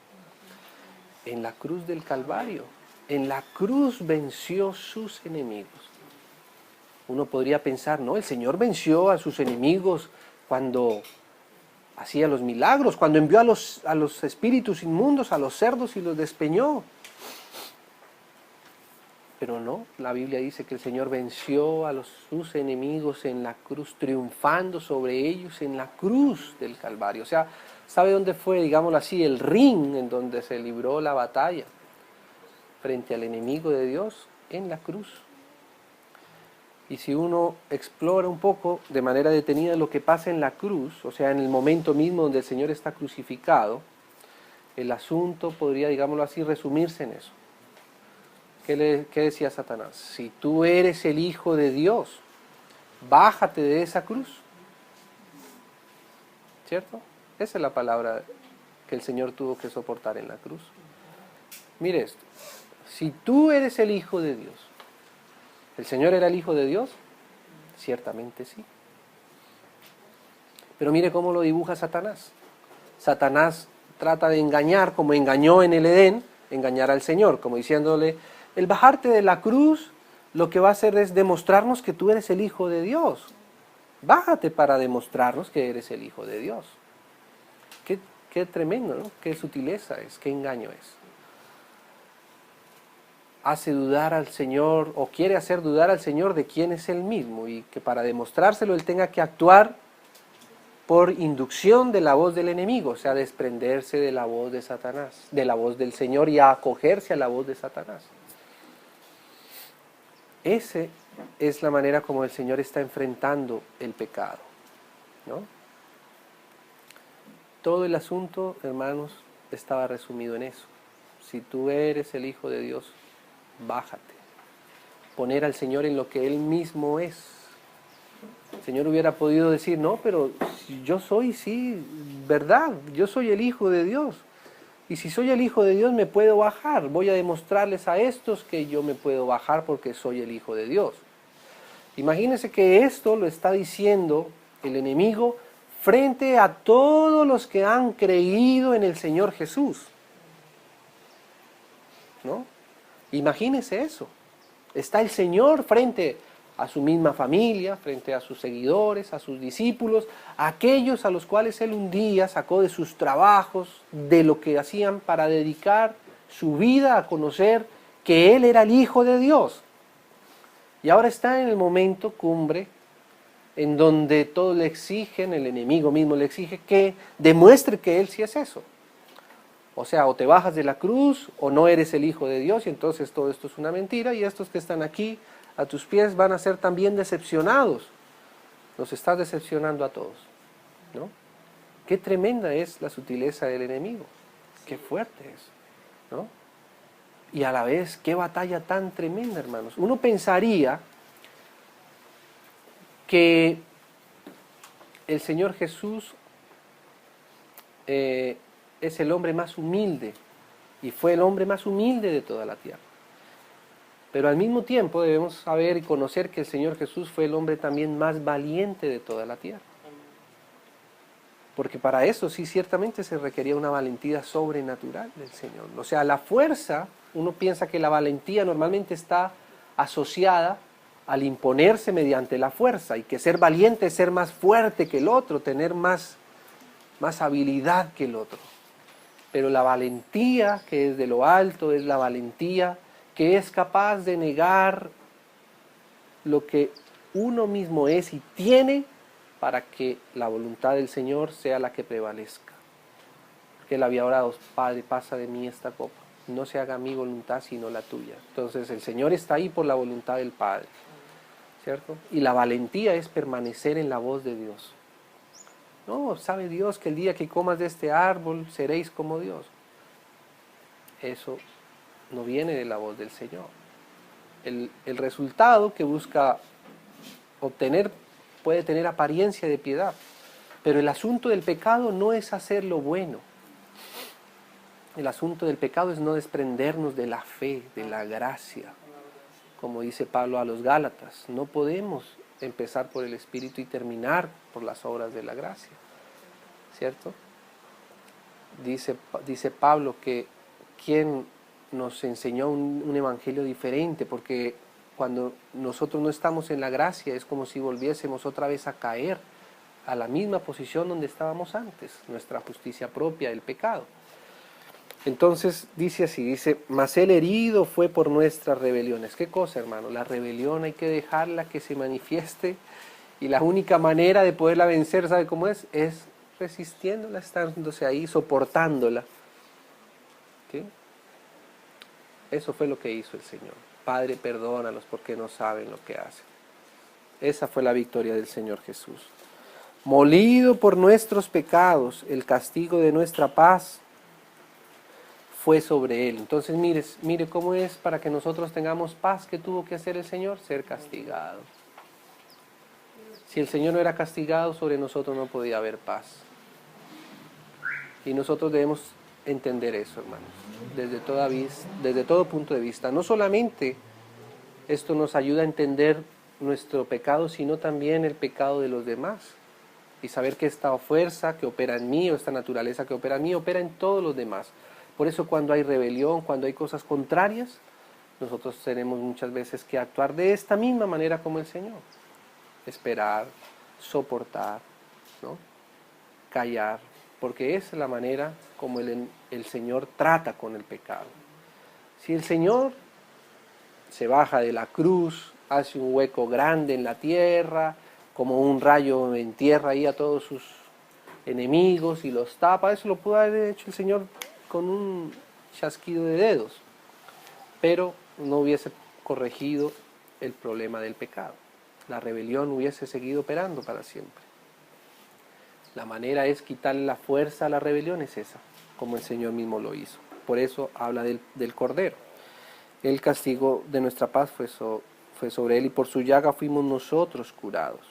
Speaker 1: En la cruz del Calvario. En la cruz venció sus enemigos. Uno podría pensar, no, el Señor venció a sus enemigos cuando hacía los milagros, cuando envió a los espíritus inmundos, a los cerdos y los despeñó. Pero no, la Biblia dice que el Señor venció a sus enemigos en la cruz, triunfando sobre ellos en la cruz del Calvario. O sea, ¿sabe dónde fue, digámoslo así, el ring en donde se libró la batalla frente al enemigo de Dios? En la cruz. Y si uno explora un poco de manera detenida lo que pasa en la cruz, o sea, en el momento mismo donde el Señor está crucificado, el asunto podría, digámoslo así, resumirse en eso. ¿Qué decía Satanás? Si tú eres el Hijo de Dios, bájate de esa cruz. ¿Cierto? Esa es la palabra que el Señor tuvo que soportar en la cruz. Mire esto. Si tú eres el Hijo de Dios, ¿el Señor era el Hijo de Dios? Ciertamente sí. Pero mire cómo lo dibuja Satanás. Satanás trata de engañar, como engañó en el Edén, engañar al Señor, como diciéndole, el bajarte de la cruz lo que va a hacer es demostrarnos que tú eres el Hijo de Dios. Bájate para demostrarnos que eres el Hijo de Dios. Qué tremendo, ¿no? Qué sutileza es, qué engaño es. Hace dudar al Señor, o quiere hacer dudar al Señor de quién es Él mismo, y que para demostrárselo Él tenga que actuar por inducción de la voz del enemigo, o sea, desprenderse de la voz de Satanás, de la voz del Señor, y acogerse a la voz de Satanás. Esa es la manera como el Señor está enfrentando el pecado, ¿no? Todo el asunto, hermanos, estaba resumido en eso. Si tú eres el Hijo de Dios, bájate. Poner al Señor en lo que Él mismo es. El Señor hubiera podido decir, no, pero yo soy, sí, verdad, yo soy el Hijo de Dios. Y si soy el Hijo de Dios me puedo bajar. Voy a demostrarles a estos que yo me puedo bajar porque soy el Hijo de Dios. Imagínense que esto lo está diciendo el enemigo frente a todos los que han creído en el Señor Jesús, ¿no? Imagínense eso. Está el Señor frente a su misma familia, frente a sus seguidores, a sus discípulos, a aquellos a los cuales Él un día sacó de sus trabajos, de lo que hacían para dedicar su vida a conocer que Él era el Hijo de Dios. Y ahora está en el momento cumbre en donde todos le exigen, el enemigo mismo le exige que demuestre que Él sí es eso. O sea, o te bajas de la cruz o no eres el Hijo de Dios, y entonces todo esto es una mentira, y estos que están aquí a tus pies van a ser también decepcionados. Nos estás decepcionando a todos, ¿no? Qué tremenda es la sutileza del enemigo, qué fuerte es, ¿no? Y a la vez, qué batalla tan tremenda, hermanos. Uno pensaría que el Señor Jesús es el hombre más humilde, y fue el hombre más humilde de toda la tierra. Pero al mismo tiempo debemos saber y conocer que el Señor Jesús fue el hombre también más valiente de toda la tierra. Porque para eso sí ciertamente se requería una valentía sobrenatural del Señor. O sea, la fuerza, uno piensa que la valentía normalmente está asociada al imponerse mediante la fuerza, y que ser valiente es ser más fuerte que el otro, tener más habilidad que el otro. Pero la valentía que es de lo alto es la valentía que es capaz de negar lo que uno mismo es y tiene para que la voluntad del Señor sea la que prevalezca. Porque Él había orado, Padre, pasa de mí esta copa, no se haga mi voluntad sino la tuya. Entonces el Señor está ahí por la voluntad del Padre, ¿cierto? Y la valentía es permanecer en la voz de Dios. No, sabe Dios que el día que comas de este árbol seréis como Dios. Eso no viene de la voz del Señor. El resultado que busca obtener puede tener apariencia de piedad, pero el asunto del pecado no es hacer lo bueno. El asunto del pecado es no desprendernos de la fe, de la gracia. Como dice Pablo a los Gálatas, no podemos empezar por el Espíritu y terminar por las obras de la gracia, ¿cierto? Dice Pablo que quien nos enseñó un evangelio diferente, porque cuando nosotros no estamos en la gracia es como si volviésemos otra vez a caer a la misma posición donde estábamos antes, nuestra justicia propia, el pecado. Entonces dice así, dice, mas el herido fue por nuestras rebeliones. ¿Qué cosa, hermano? La rebelión hay que dejarla que se manifieste, y la única manera de poderla vencer, ¿sabe cómo es? Es resistiéndola, estándose ahí, soportándola. ¿Sí? Eso fue lo que hizo el Señor. Padre, perdónalos porque no saben lo que hacen. Esa fue la victoria del Señor Jesús. Molido por nuestros pecados, el castigo de nuestra paz fue sobre Él. Entonces mire cómo es para que nosotros tengamos paz. ¿Qué tuvo que hacer el Señor? Ser castigado. Si el Señor no era castigado, sobre nosotros no podía haber paz. Y nosotros debemos entender eso, hermanos, desde todo punto de vista. No solamente esto nos ayuda a entender nuestro pecado, sino también el pecado de los demás. Y saber que esta fuerza que opera en mí, o esta naturaleza que opera en mí, opera en todos los demás. Por eso cuando hay rebelión, cuando hay cosas contrarias, nosotros tenemos muchas veces que actuar de esta misma manera como el Señor. Esperar, soportar, ¿no? Callar, porque esa es la manera como el Señor trata con el pecado. Si el Señor se baja de la cruz, hace un hueco grande en la tierra, como un rayo entierra ahí a todos sus enemigos y los tapa, eso lo pudo haber hecho el Señor con un chasquido de dedos, pero no hubiese corregido el problema del pecado. La rebelión hubiese seguido operando para siempre. La manera es quitarle la fuerza a la rebelión, es esa, como el Señor mismo lo hizo. Por eso habla del Cordero. El castigo de nuestra paz fue sobre él y por su llaga fuimos nosotros curados.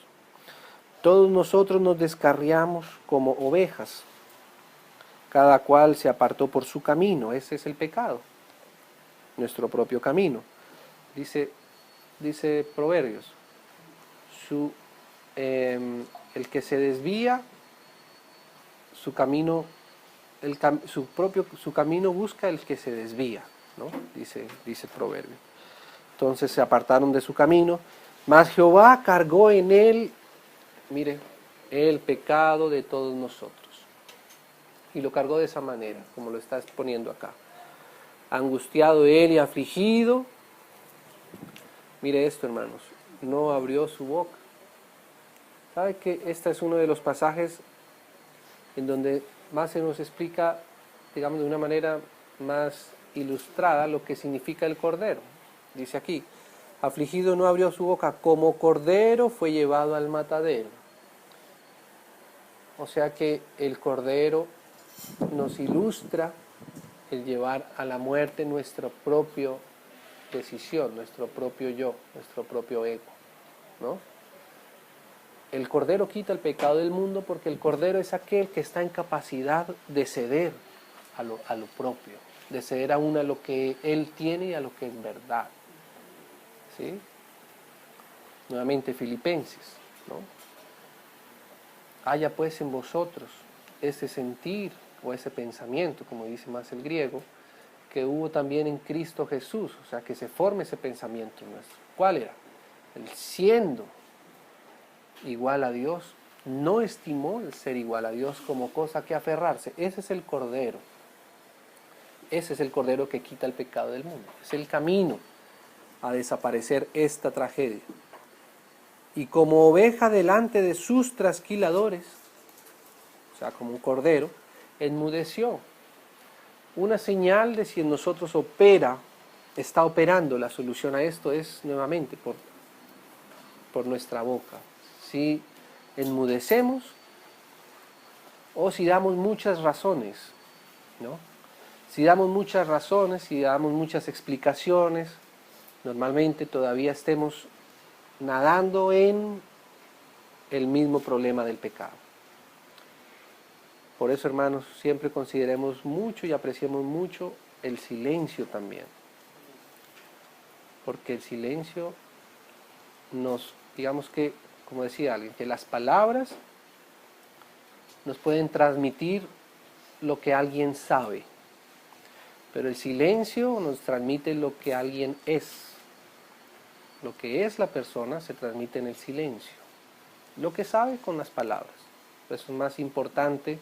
Speaker 1: Todos nosotros nos descarriamos como ovejas, cada cual se apartó por su camino. Ese es el pecado, nuestro propio camino. Dice Proverbios, el que se desvía, su camino busca el que se desvía, ¿no? Dice Proverbio. Entonces se apartaron de su camino, mas Jehová cargó en él, mire, el pecado de todos nosotros. Y lo cargó de esa manera, como lo está exponiendo acá. Angustiado él y afligido, mire esto, hermanos, no abrió su boca. ¿Sabe que este es uno de los pasajes en donde más se nos explica, digamos, de una manera más ilustrada lo que significa el cordero? Dice aquí, afligido no abrió su boca, como cordero fue llevado al matadero. O sea que el cordero nos ilustra el llevar a la muerte nuestra propia decisión, nuestro propio yo, nuestro propio ego, ¿no? El cordero quita el pecado del mundo porque el cordero es aquel que está en capacidad de ceder a lo propio, de ceder a lo que él tiene y a lo que es verdad. ¿Sí? Nuevamente Filipenses, ¿no? Haya pues en vosotros ese sentir o ese pensamiento, como dice más el griego, que hubo también en Cristo Jesús, o sea, que se forme ese pensamiento nuestro. ¿Cuál era? El siendo igual a Dios, no estimó el ser igual a Dios como cosa que aferrarse. Ese es el Cordero. Ese es el Cordero que quita el pecado del mundo. Es el camino a desaparecer esta tragedia. Y como oveja delante de sus trasquiladores, o sea, como un cordero, enmudeció. Una señal de si en nosotros está operando la solución a esto es nuevamente por nuestra boca. Si enmudecemos o si damos muchas razones, ¿no? Si damos muchas razones, si damos muchas explicaciones, normalmente todavía estemos nadando en el mismo problema del pecado. Por eso, hermanos, siempre consideremos mucho y apreciemos mucho el silencio también. Porque el silencio digamos que, como decía alguien, que las palabras nos pueden transmitir lo que alguien sabe, pero el silencio nos transmite lo que alguien es. Lo que es la persona se transmite en el silencio. Lo que sabe con las palabras. Por eso es más importante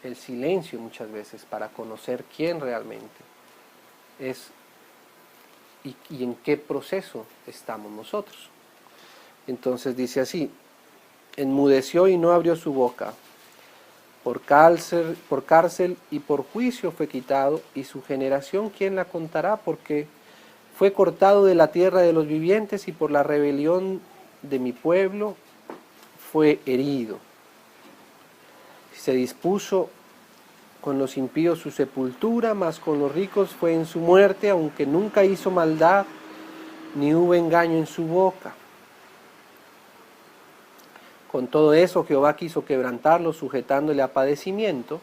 Speaker 1: el silencio muchas veces para conocer quién realmente es y en qué proceso estamos nosotros. Entonces dice así, enmudeció y no abrió su boca, por cárcel y por juicio fue quitado, y su generación ¿quién la contará? Porque fue cortado de la tierra de los vivientes y por la rebelión de mi pueblo fue herido. Se dispuso con los impíos su sepultura, mas con los ricos fue en su muerte, aunque nunca hizo maldad, ni hubo engaño en su boca. Con todo eso Jehová quiso quebrantarlo, sujetándole a padecimiento.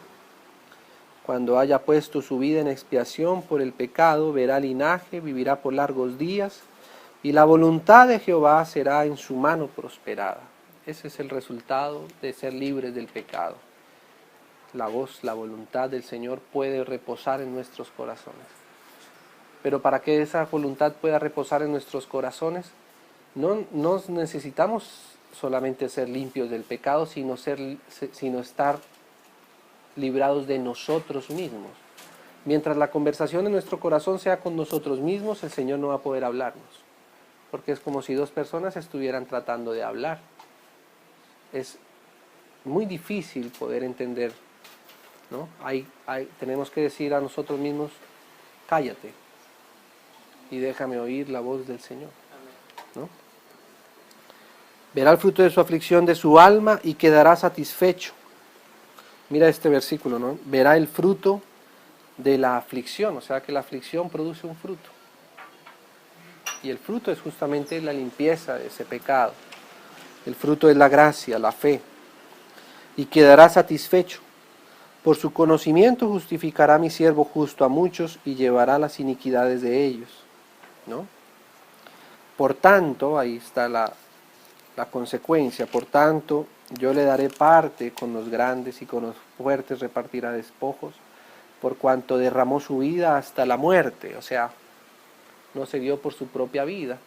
Speaker 1: Cuando haya puesto su vida en expiación por el pecado, verá linaje, vivirá por largos días, y la voluntad de Jehová será en su mano prosperada. Ese es el resultado de ser libres del pecado. la voz, la voluntad del Señor puede reposar en nuestros corazones. Pero para que esa voluntad pueda reposar en nuestros corazones, no necesitamos solamente ser limpios del pecado, sino estar librados de nosotros mismos. Mientras la conversación en nuestro corazón sea con nosotros mismos, el Señor no va a poder hablarnos, porque es como si dos personas estuvieran tratando de hablar. Es muy difícil poder entender, ¿no? Tenemos que decir a nosotros mismos, cállate y déjame oír la voz del Señor, ¿no? Verá el fruto de su aflicción de su alma y quedará satisfecho. Mira este versículo, ¿no? Verá el fruto de la aflicción, o sea que la aflicción produce un fruto. Y el fruto es justamente la limpieza de ese pecado. El fruto es la gracia, la fe. Y quedará satisfecho. Por su conocimiento justificará mi siervo justo a muchos y llevará las iniquidades de ellos, ¿no? Por tanto, ahí está la consecuencia, por tanto, yo le daré parte con los grandes y con los fuertes repartirá despojos, por cuanto derramó su vida hasta la muerte, o sea, no se dio por su propia vida,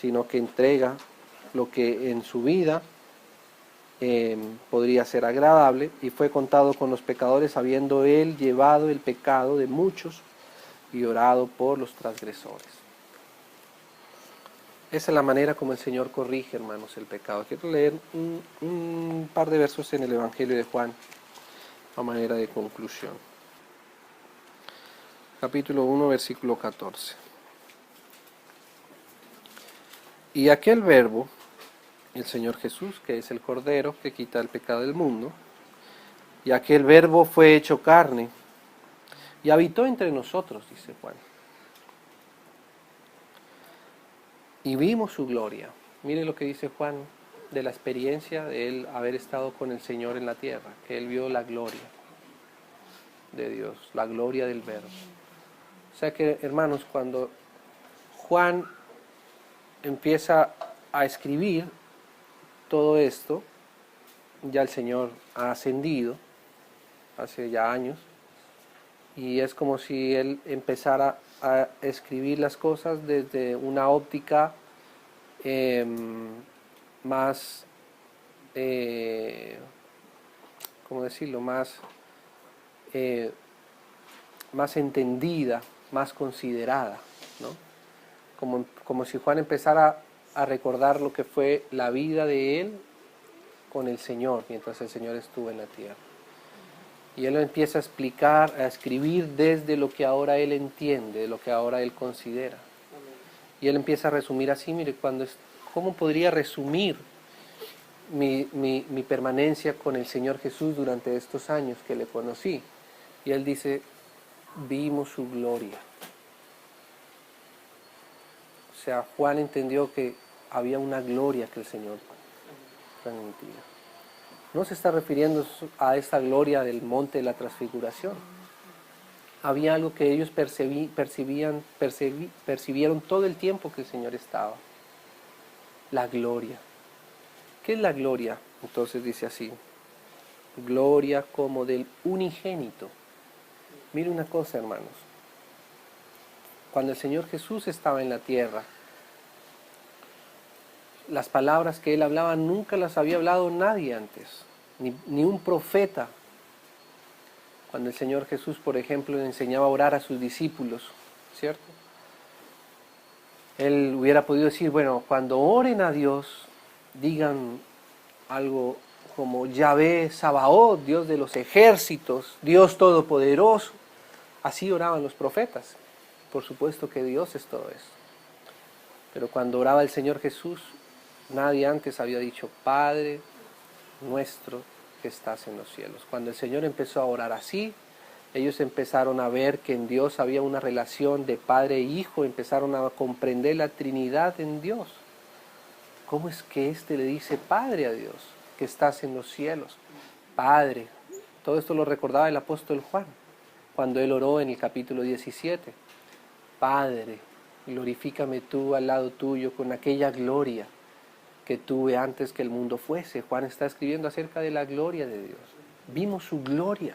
Speaker 1: sino que entrega lo que en su vida podría ser agradable, y fue contado con los pecadores, habiendo él llevado el pecado de muchos y orado por los transgresores. Esa es la manera como el Señor corrige, hermanos, el pecado. Quiero leer un par de versos en el Evangelio de Juan, a manera de conclusión. Capítulo 1, versículo 14. Y aquel verbo, el Señor Jesús, que es el Cordero que quita el pecado del mundo, y aquel verbo fue hecho carne y habitó entre nosotros, dice Juan. Y vimos su gloria. Mire lo que dice Juan de la experiencia de él haber estado con el Señor en la tierra, que él vio la gloria de Dios, la gloria del Verbo. O sea que, hermanos, cuando Juan empieza a escribir todo esto, ya el Señor ha ascendido hace ya años, y es como si él empezara a escribir las cosas desde una óptica más, ¿cómo decirlo?, más entendida, más considerada, ¿no? Como si Juan empezara a recordar lo que fue la vida de él con el Señor, mientras el Señor estuvo en la tierra. Y él lo empieza a explicar, a escribir desde lo que ahora él entiende, de lo que ahora él considera. Y él empieza a resumir así, mire, ¿cómo podría resumir mi permanencia con el Señor Jesús durante estos años que le conocí? Y él dice, vimos su gloria. O sea, Juan entendió que había una gloria que el Señor transmitía. No se está refiriendo a esta gloria del monte de la transfiguración. Había algo que ellos percibieron todo el tiempo que el Señor estaba. La gloria. ¿Qué es la gloria? Entonces dice así, gloria como del unigénito. Mire una cosa, hermanos. Cuando el Señor Jesús estaba en la tierra, las palabras que Él hablaba nunca las había hablado nadie antes, ni un profeta. Cuando el Señor Jesús, por ejemplo, le enseñaba a orar a sus discípulos, ¿cierto? Él hubiera podido decir, bueno, cuando oren a Dios, digan algo como Yahvé Sabaoth, Dios de los ejércitos, Dios todopoderoso. Así oraban los profetas. Por supuesto que Dios es todo eso. Pero cuando oraba el Señor Jesús, nadie antes había dicho, Padre nuestro que estás en los cielos. Cuando el Señor empezó a orar así, ellos empezaron a ver que en Dios había una relación de Padre e Hijo, empezaron a comprender la Trinidad en Dios. ¿Cómo es que éste le dice Padre a Dios, que estás en los cielos? Padre. Todo esto lo recordaba el apóstol Juan, cuando él oró en el capítulo 17. Padre, glorifícame tú al lado tuyo con aquella gloria que tuve antes que el mundo fuese. Juan está escribiendo acerca de la gloria de Dios. vimos su gloria.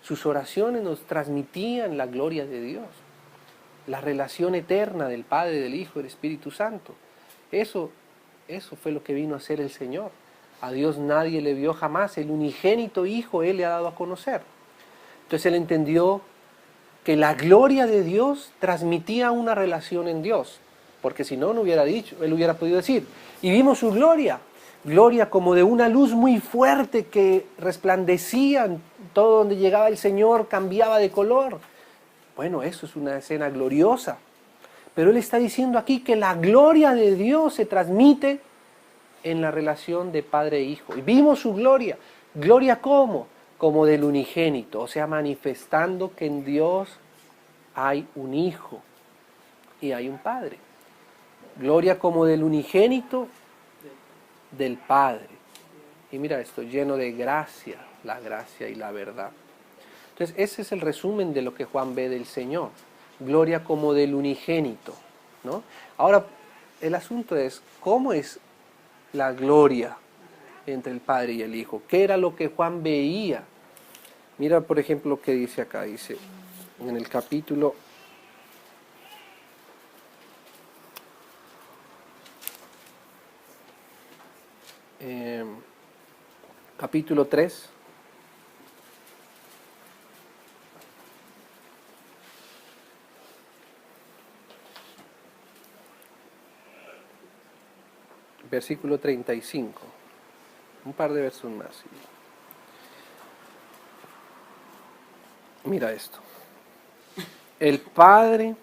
Speaker 1: Sus oraciones nos transmitían la gloria de Dios, la relación eterna del Padre, del Hijo y del Espíritu Santo. Eso fue lo que vino a hacer el Señor. A Dios nadie le vio jamás, el unigénito Hijo Él le ha dado a conocer. Entonces Él entendió que la gloria de Dios transmitía una relación en Dios, porque si no, no hubiera dicho, Él hubiera podido decir, y vimos su gloria, gloria como de una luz muy fuerte que resplandecía en todo donde llegaba el Señor, cambiaba de color. Bueno, eso es una escena gloriosa, pero Él está diciendo aquí que la gloria de Dios se transmite en la relación de padre e hijo. Y vimos su gloria. ¿Gloria cómo? Como del unigénito, o sea, manifestando que en Dios hay un hijo y hay un padre. Gloria como del unigénito del Padre. Y mira esto, lleno de gracia, la gracia y la verdad. Entonces, ese es el resumen de lo que Juan ve del Señor. Gloria como del unigénito, ¿no? Ahora, el asunto es, ¿cómo es la gloria entre el Padre y el Hijo? ¿Qué era lo que Juan veía? Mira, por ejemplo, lo que dice acá. Dice, en el capítulo capítulo 3, versículo 35, un par de versos más. Mira esto. El Padre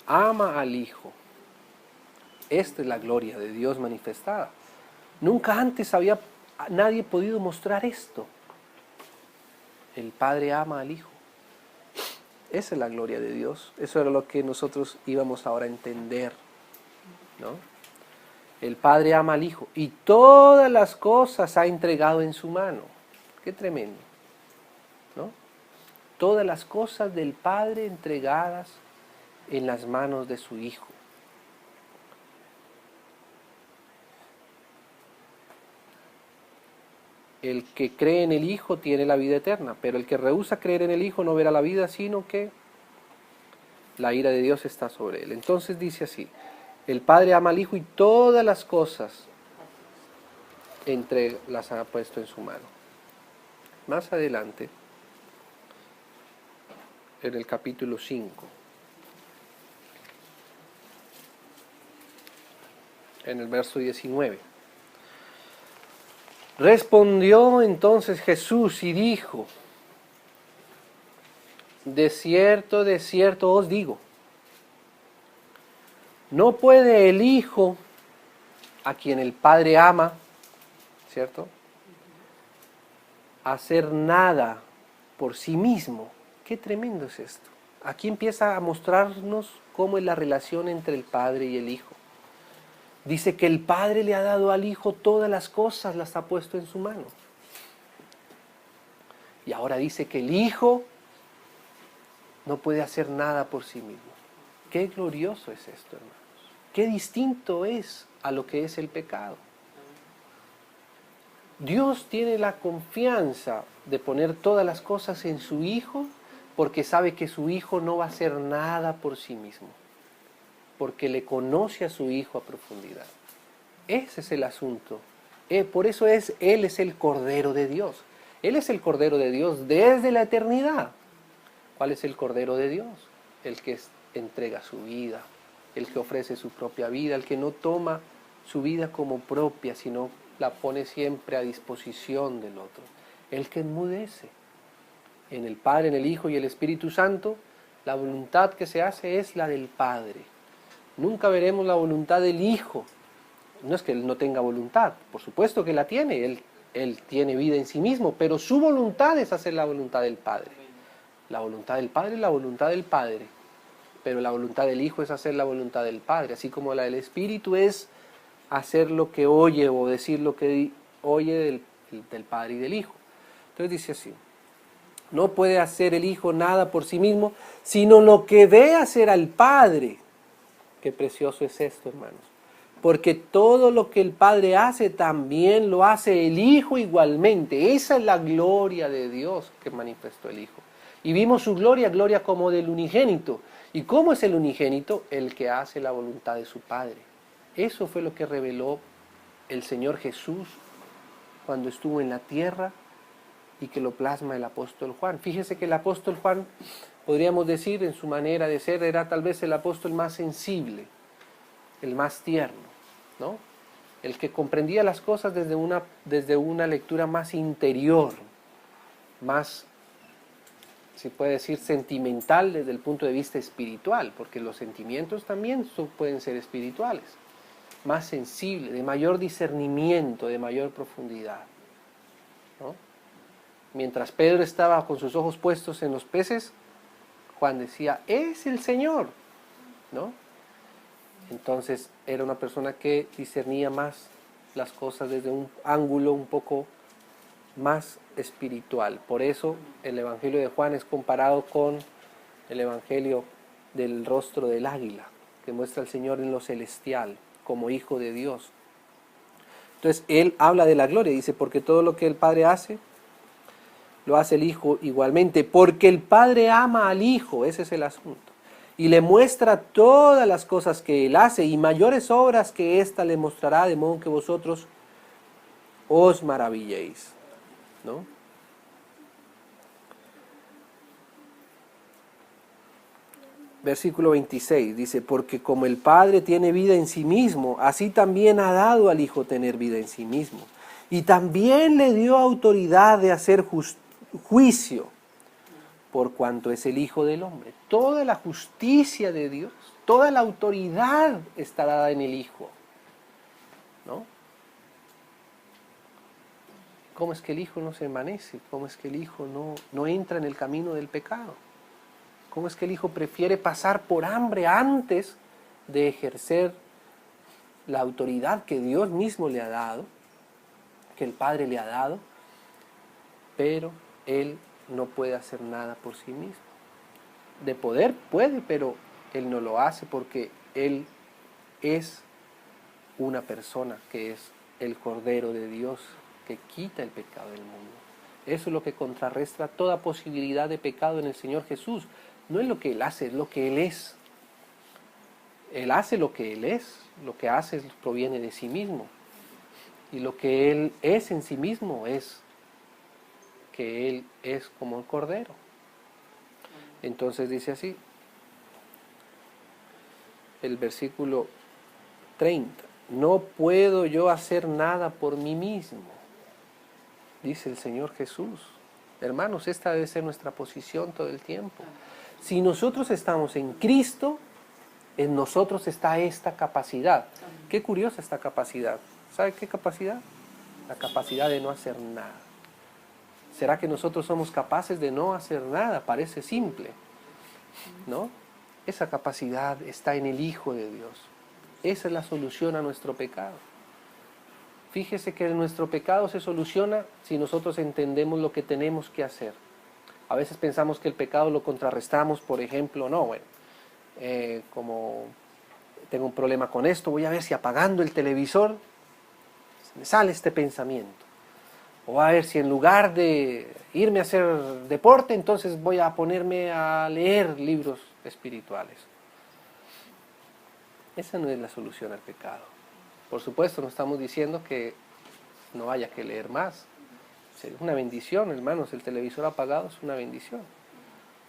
Speaker 1: ama al Hijo. Esta es la gloria de Dios manifestada. Nunca antes había nadie podido mostrar esto. El Padre ama al Hijo. Esa es la gloria de Dios. Eso era lo que nosotros íbamos ahora a entender, ¿no? El Padre ama al Hijo y todas las cosas ha entregado en su mano. Qué tremendo, ¿no? Todas las cosas del Padre entregadas en las manos de su Hijo. El que cree en el Hijo tiene la vida eterna, pero el que rehúsa creer en el Hijo no verá la vida, sino que la ira de Dios está sobre él. Entonces dice así, el Padre ama al Hijo y todas las cosas las ha puesto en su mano. Más adelante, en el capítulo 5, en el verso 19. Respondió entonces Jesús y dijo, de cierto os digo, no puede el Hijo, a quien el Padre ama, ¿cierto?, hacer nada por sí mismo. Qué tremendo es esto. Aquí empieza a mostrarnos cómo es la relación entre el Padre y el Hijo. Dice que el Padre le ha dado al Hijo todas las cosas, las ha puesto en su mano. Y ahora dice que el Hijo no puede hacer nada por sí mismo. Qué glorioso es esto, hermanos. Qué distinto es a lo que es el pecado. Dios tiene la confianza de poner todas las cosas en su Hijo porque sabe que su Hijo no va a hacer nada por sí mismo, porque le conoce a su Hijo a profundidad. Ese es el asunto. Por eso Él es el Cordero de Dios. Él es el Cordero de Dios desde la eternidad. ¿Cuál es el Cordero de Dios? El que entrega su vida, el que ofrece su propia vida, el que no toma su vida como propia, sino la pone siempre a disposición del otro. El que enmudece. En el Padre, en el Hijo y el Espíritu Santo, la voluntad que se hace es la del Padre. Nunca veremos la voluntad del Hijo. No es que Él no tenga voluntad, por supuesto que la tiene, Él tiene vida en sí mismo, pero su voluntad es hacer la voluntad del Padre. La voluntad del Padre es la voluntad del Padre, pero la voluntad del Hijo es hacer la voluntad del Padre, así como la del Espíritu es hacer lo que oye o decir lo que oye del Padre y del Hijo. Entonces dice así, no puede hacer el Hijo nada por sí mismo, sino lo que ve hacer al Padre. Qué precioso es esto, hermanos. porque todo lo que el Padre hace, también lo hace el Hijo igualmente. Esa es la gloria de Dios que manifestó el Hijo. Y vimos su gloria, gloria como del unigénito. ¿Y cómo es el unigénito? El que hace la voluntad de su Padre. Eso fue lo que reveló el Señor Jesús cuando estuvo en la tierra y que lo plasma el apóstol Juan. Fíjese que el apóstol Juan, podríamos decir, en su manera de ser, era tal vez el apóstol más sensible, el más tierno, ¿no? El que comprendía las cosas desde una lectura más interior, más, se puede decir, sentimental desde el punto de vista espiritual, porque los sentimientos también pueden ser espirituales, más sensible, de mayor discernimiento, de mayor profundidad, ¿no? Mientras Pedro estaba con sus ojos puestos en los peces, Juan decía, es el Señor, ¿no? Entonces era una persona que discernía más las cosas desde un ángulo un poco más espiritual. Por eso el Evangelio de Juan es comparado con el Evangelio del rostro del águila, que muestra al Señor en lo celestial, como Hijo de Dios. Entonces él habla de la gloria, dice, porque todo lo que el Padre hace, lo hace el Hijo igualmente, porque el Padre ama al Hijo, ese es el asunto, y le muestra todas las cosas que Él hace, y mayores obras que ésta le mostrará, de modo que vosotros os maravilléis, ¿no? Versículo 26 dice, porque como el Padre tiene vida en sí mismo, así también ha dado al Hijo tener vida en sí mismo, y también le dio autoridad de hacer juicio, por cuanto es el Hijo del Hombre. Toda la justicia de Dios, toda la autoridad está dada en el Hijo, ¿no? ¿Cómo es que el Hijo no se envanece? ¿Cómo es que el Hijo no entra en el camino del pecado? ¿Cómo es que el Hijo prefiere pasar por hambre antes de ejercer la autoridad que Dios mismo le ha dado, que el Padre le ha dado, pero Él no puede hacer nada por sí mismo? De poder puede, pero Él no lo hace porque Él es una persona que es el Cordero de Dios que quita el pecado del mundo. Eso es lo que contrarresta toda posibilidad de pecado en el Señor Jesús. No es lo que Él hace, es lo que Él es. Él hace lo que Él es, lo que hace proviene de sí mismo. Y lo que Él es en sí mismo es que Él es como el Cordero. Entonces dice así, el versículo 30, no puedo yo hacer nada por mí mismo, dice el Señor Jesús. Hermanos, esta debe ser nuestra posición todo el tiempo. Si nosotros estamos en Cristo, en nosotros está esta capacidad. Qué curiosa esta capacidad. ¿Sabe qué capacidad? La capacidad de no hacer nada. ¿Será que nosotros somos capaces de no hacer nada? Parece simple, ¿no? Esa capacidad está en el Hijo de Dios. Esa es la solución a nuestro pecado. Fíjese que nuestro pecado se soluciona si nosotros entendemos lo que tenemos que hacer. A veces pensamos que el pecado lo contrarrestamos, por ejemplo, como tengo un problema con esto, voy a ver si apagando el televisor me sale este pensamiento. O a ver si en lugar de irme a hacer deporte, entonces voy a ponerme a leer libros espirituales. Esa no es la solución al pecado. Por supuesto, no estamos diciendo que no haya que leer más. Es una bendición, hermanos, el televisor apagado es una bendición.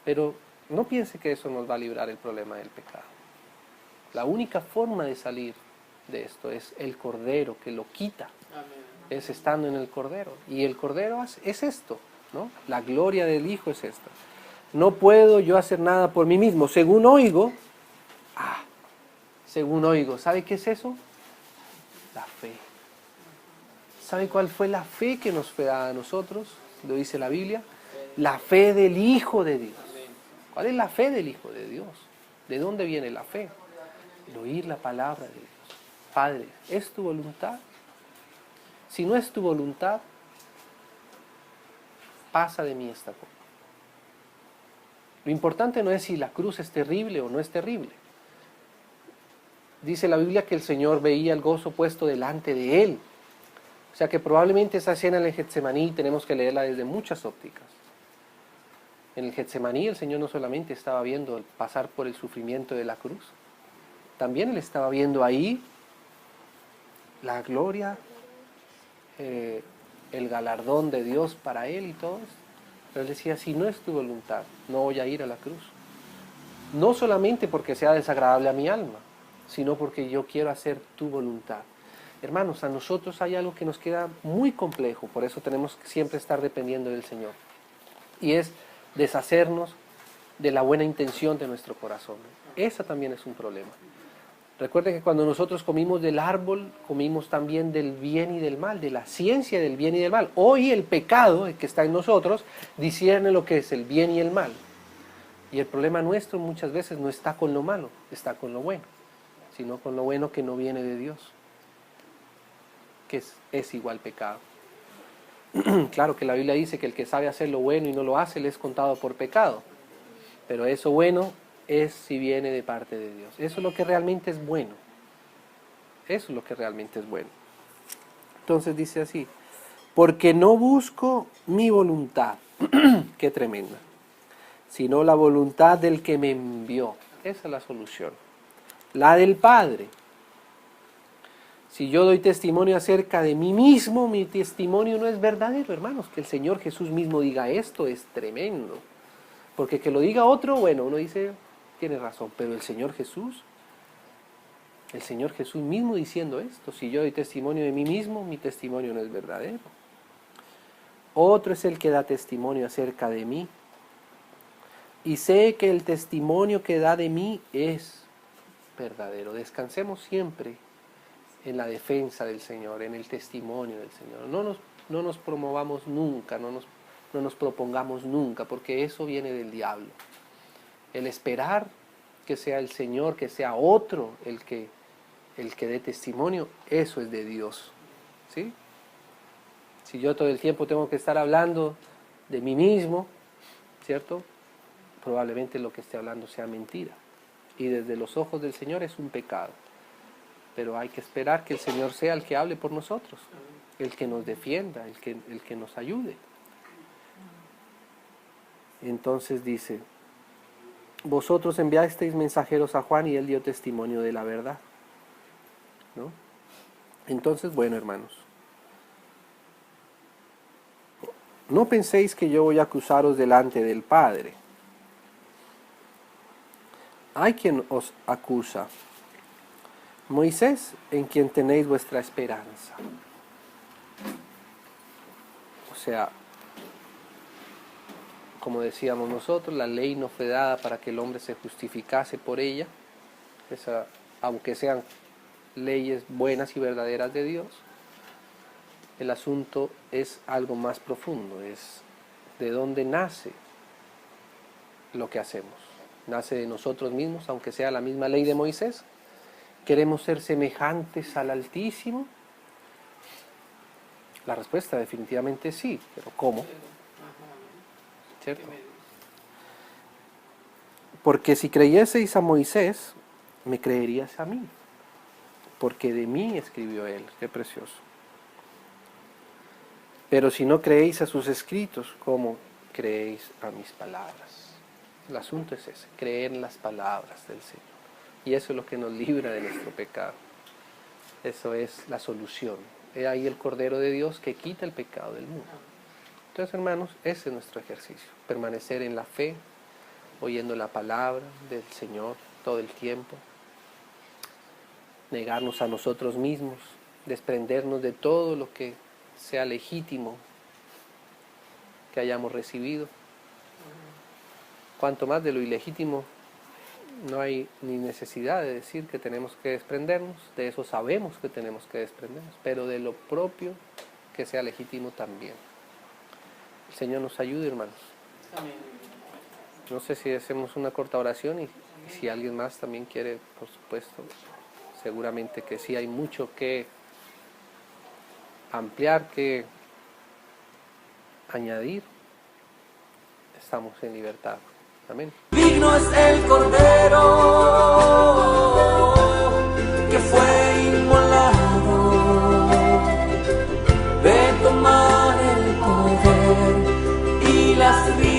Speaker 1: Pero no piense que eso nos va a librar el problema del pecado. La única forma de salir de esto es el Cordero que lo quita. Es estando en el Cordero. Y el Cordero es esto, ¿no? La gloria del Hijo es esta. No puedo yo hacer nada por mí mismo. Según oigo, ¿sabe qué es eso? La fe. ¿Sabe cuál fue la fe que nos fue dada a nosotros? Lo dice la Biblia. La fe del Hijo de Dios. ¿Cuál es la fe del Hijo de Dios? ¿De dónde viene la fe? El oír la palabra de Dios. Padre, ¿es tu voluntad? Si no es tu voluntad, pasa de mí esta copa. Lo importante no es si la cruz es terrible o no es terrible. dice la Biblia que el Señor veía el gozo puesto delante de Él. O sea que probablemente esa escena en el Getsemaní tenemos que leerla desde muchas ópticas. En el Getsemaní el Señor no solamente estaba viendo el pasar por el sufrimiento de la cruz, también Él estaba viendo ahí la gloria, el galardón de Dios para Él y todo esto. Pero Él decía, si no es tu voluntad, no voy a ir a la cruz. No solamente porque sea desagradable a mi alma, sino porque yo quiero hacer tu voluntad. Hermanos, a nosotros hay algo que nos queda muy complejo, por eso tenemos que siempre estar dependiendo del Señor. Y es deshacernos de la buena intención de nuestro corazón. Esa también es un problema. Recuerden que cuando nosotros comimos del árbol, comimos también del bien y del mal, de la ciencia del bien y del mal. Hoy el pecado que está en nosotros discierne lo que es el bien y el mal. Y el problema nuestro muchas veces no está con lo malo, está con lo bueno, sino con lo bueno que no viene de Dios, que es igual pecado. Claro que la Biblia dice que el que sabe hacer lo bueno y no lo hace, le es contado por pecado. Pero eso bueno es si viene de parte de Dios. Eso es lo que realmente es bueno. Eso es lo que realmente es bueno. Entonces dice así, porque no busco mi voluntad, qué tremenda, sino la voluntad del que me envió. Esa es la solución. La del Padre. Si yo doy testimonio acerca de mí mismo, mi testimonio no es verdadero, hermanos. Que el Señor Jesús mismo diga esto es tremendo. Porque que lo diga otro, bueno, uno dice, tiene razón, pero el Señor Jesús mismo diciendo esto, si yo doy testimonio de mí mismo, mi testimonio no es verdadero. Otro es el que da testimonio acerca de mí. Y sé que el testimonio que da de mí es verdadero. Descansemos siempre en la defensa del Señor, en el testimonio del Señor. No nos promovamos nunca, no nos propongamos nunca, porque eso viene del diablo. El esperar que sea el Señor, que sea otro el que dé testimonio, eso es de Dios. ¿Sí? Si yo todo el tiempo tengo que estar hablando de mí mismo, ¿cierto? Probablemente lo que esté hablando sea mentira. Y desde los ojos del Señor es un pecado. Pero hay que esperar que el Señor sea el que hable por nosotros, el que nos defienda, el que nos ayude. Entonces dice, vosotros enviasteis mensajeros a Juan y él dio testimonio de la verdad, ¿no? Entonces, bueno, hermanos, no penséis que yo voy a acusaros delante del Padre. Hay quien os acusa, Moisés, en quien tenéis vuestra esperanza. O sea, como decíamos nosotros, la ley no fue dada para que el hombre se justificase por ella, aunque sean leyes buenas y verdaderas de Dios. El asunto es algo más profundo, es de dónde nace lo que hacemos. Nace de nosotros mismos, aunque sea la misma ley de Moisés. ¿Queremos ser semejantes al Altísimo? La respuesta definitivamente sí, pero ¿cómo? ¿Cierto? Porque si creyeseis a Moisés, me creerías a mí, porque de mí escribió él. Qué precioso. Pero si no creéis a sus escritos, ¿cómo creéis a mis palabras? El asunto es ese, creer en las palabras del Señor. Y eso es lo que nos libra de nuestro pecado. Eso es la solución. He ahí el Cordero de Dios que quita el pecado del mundo. Entonces, hermanos, ese es nuestro ejercicio. Permanecer en la fe, oyendo la palabra del Señor todo el tiempo. Negarnos a nosotros mismos, desprendernos de todo lo que sea legítimo que hayamos recibido. Cuanto más de lo ilegítimo, no hay ni necesidad de decir que tenemos que desprendernos, de eso sabemos que tenemos que desprendernos, pero de lo propio que sea legítimo también. El Señor nos ayude, hermanos. Amén. No sé si hacemos una corta oración y si alguien más también quiere, por supuesto, seguramente que sí hay mucho que ampliar, que añadir. Estamos en libertad. Amén. Digno es el Cordero
Speaker 2: las risas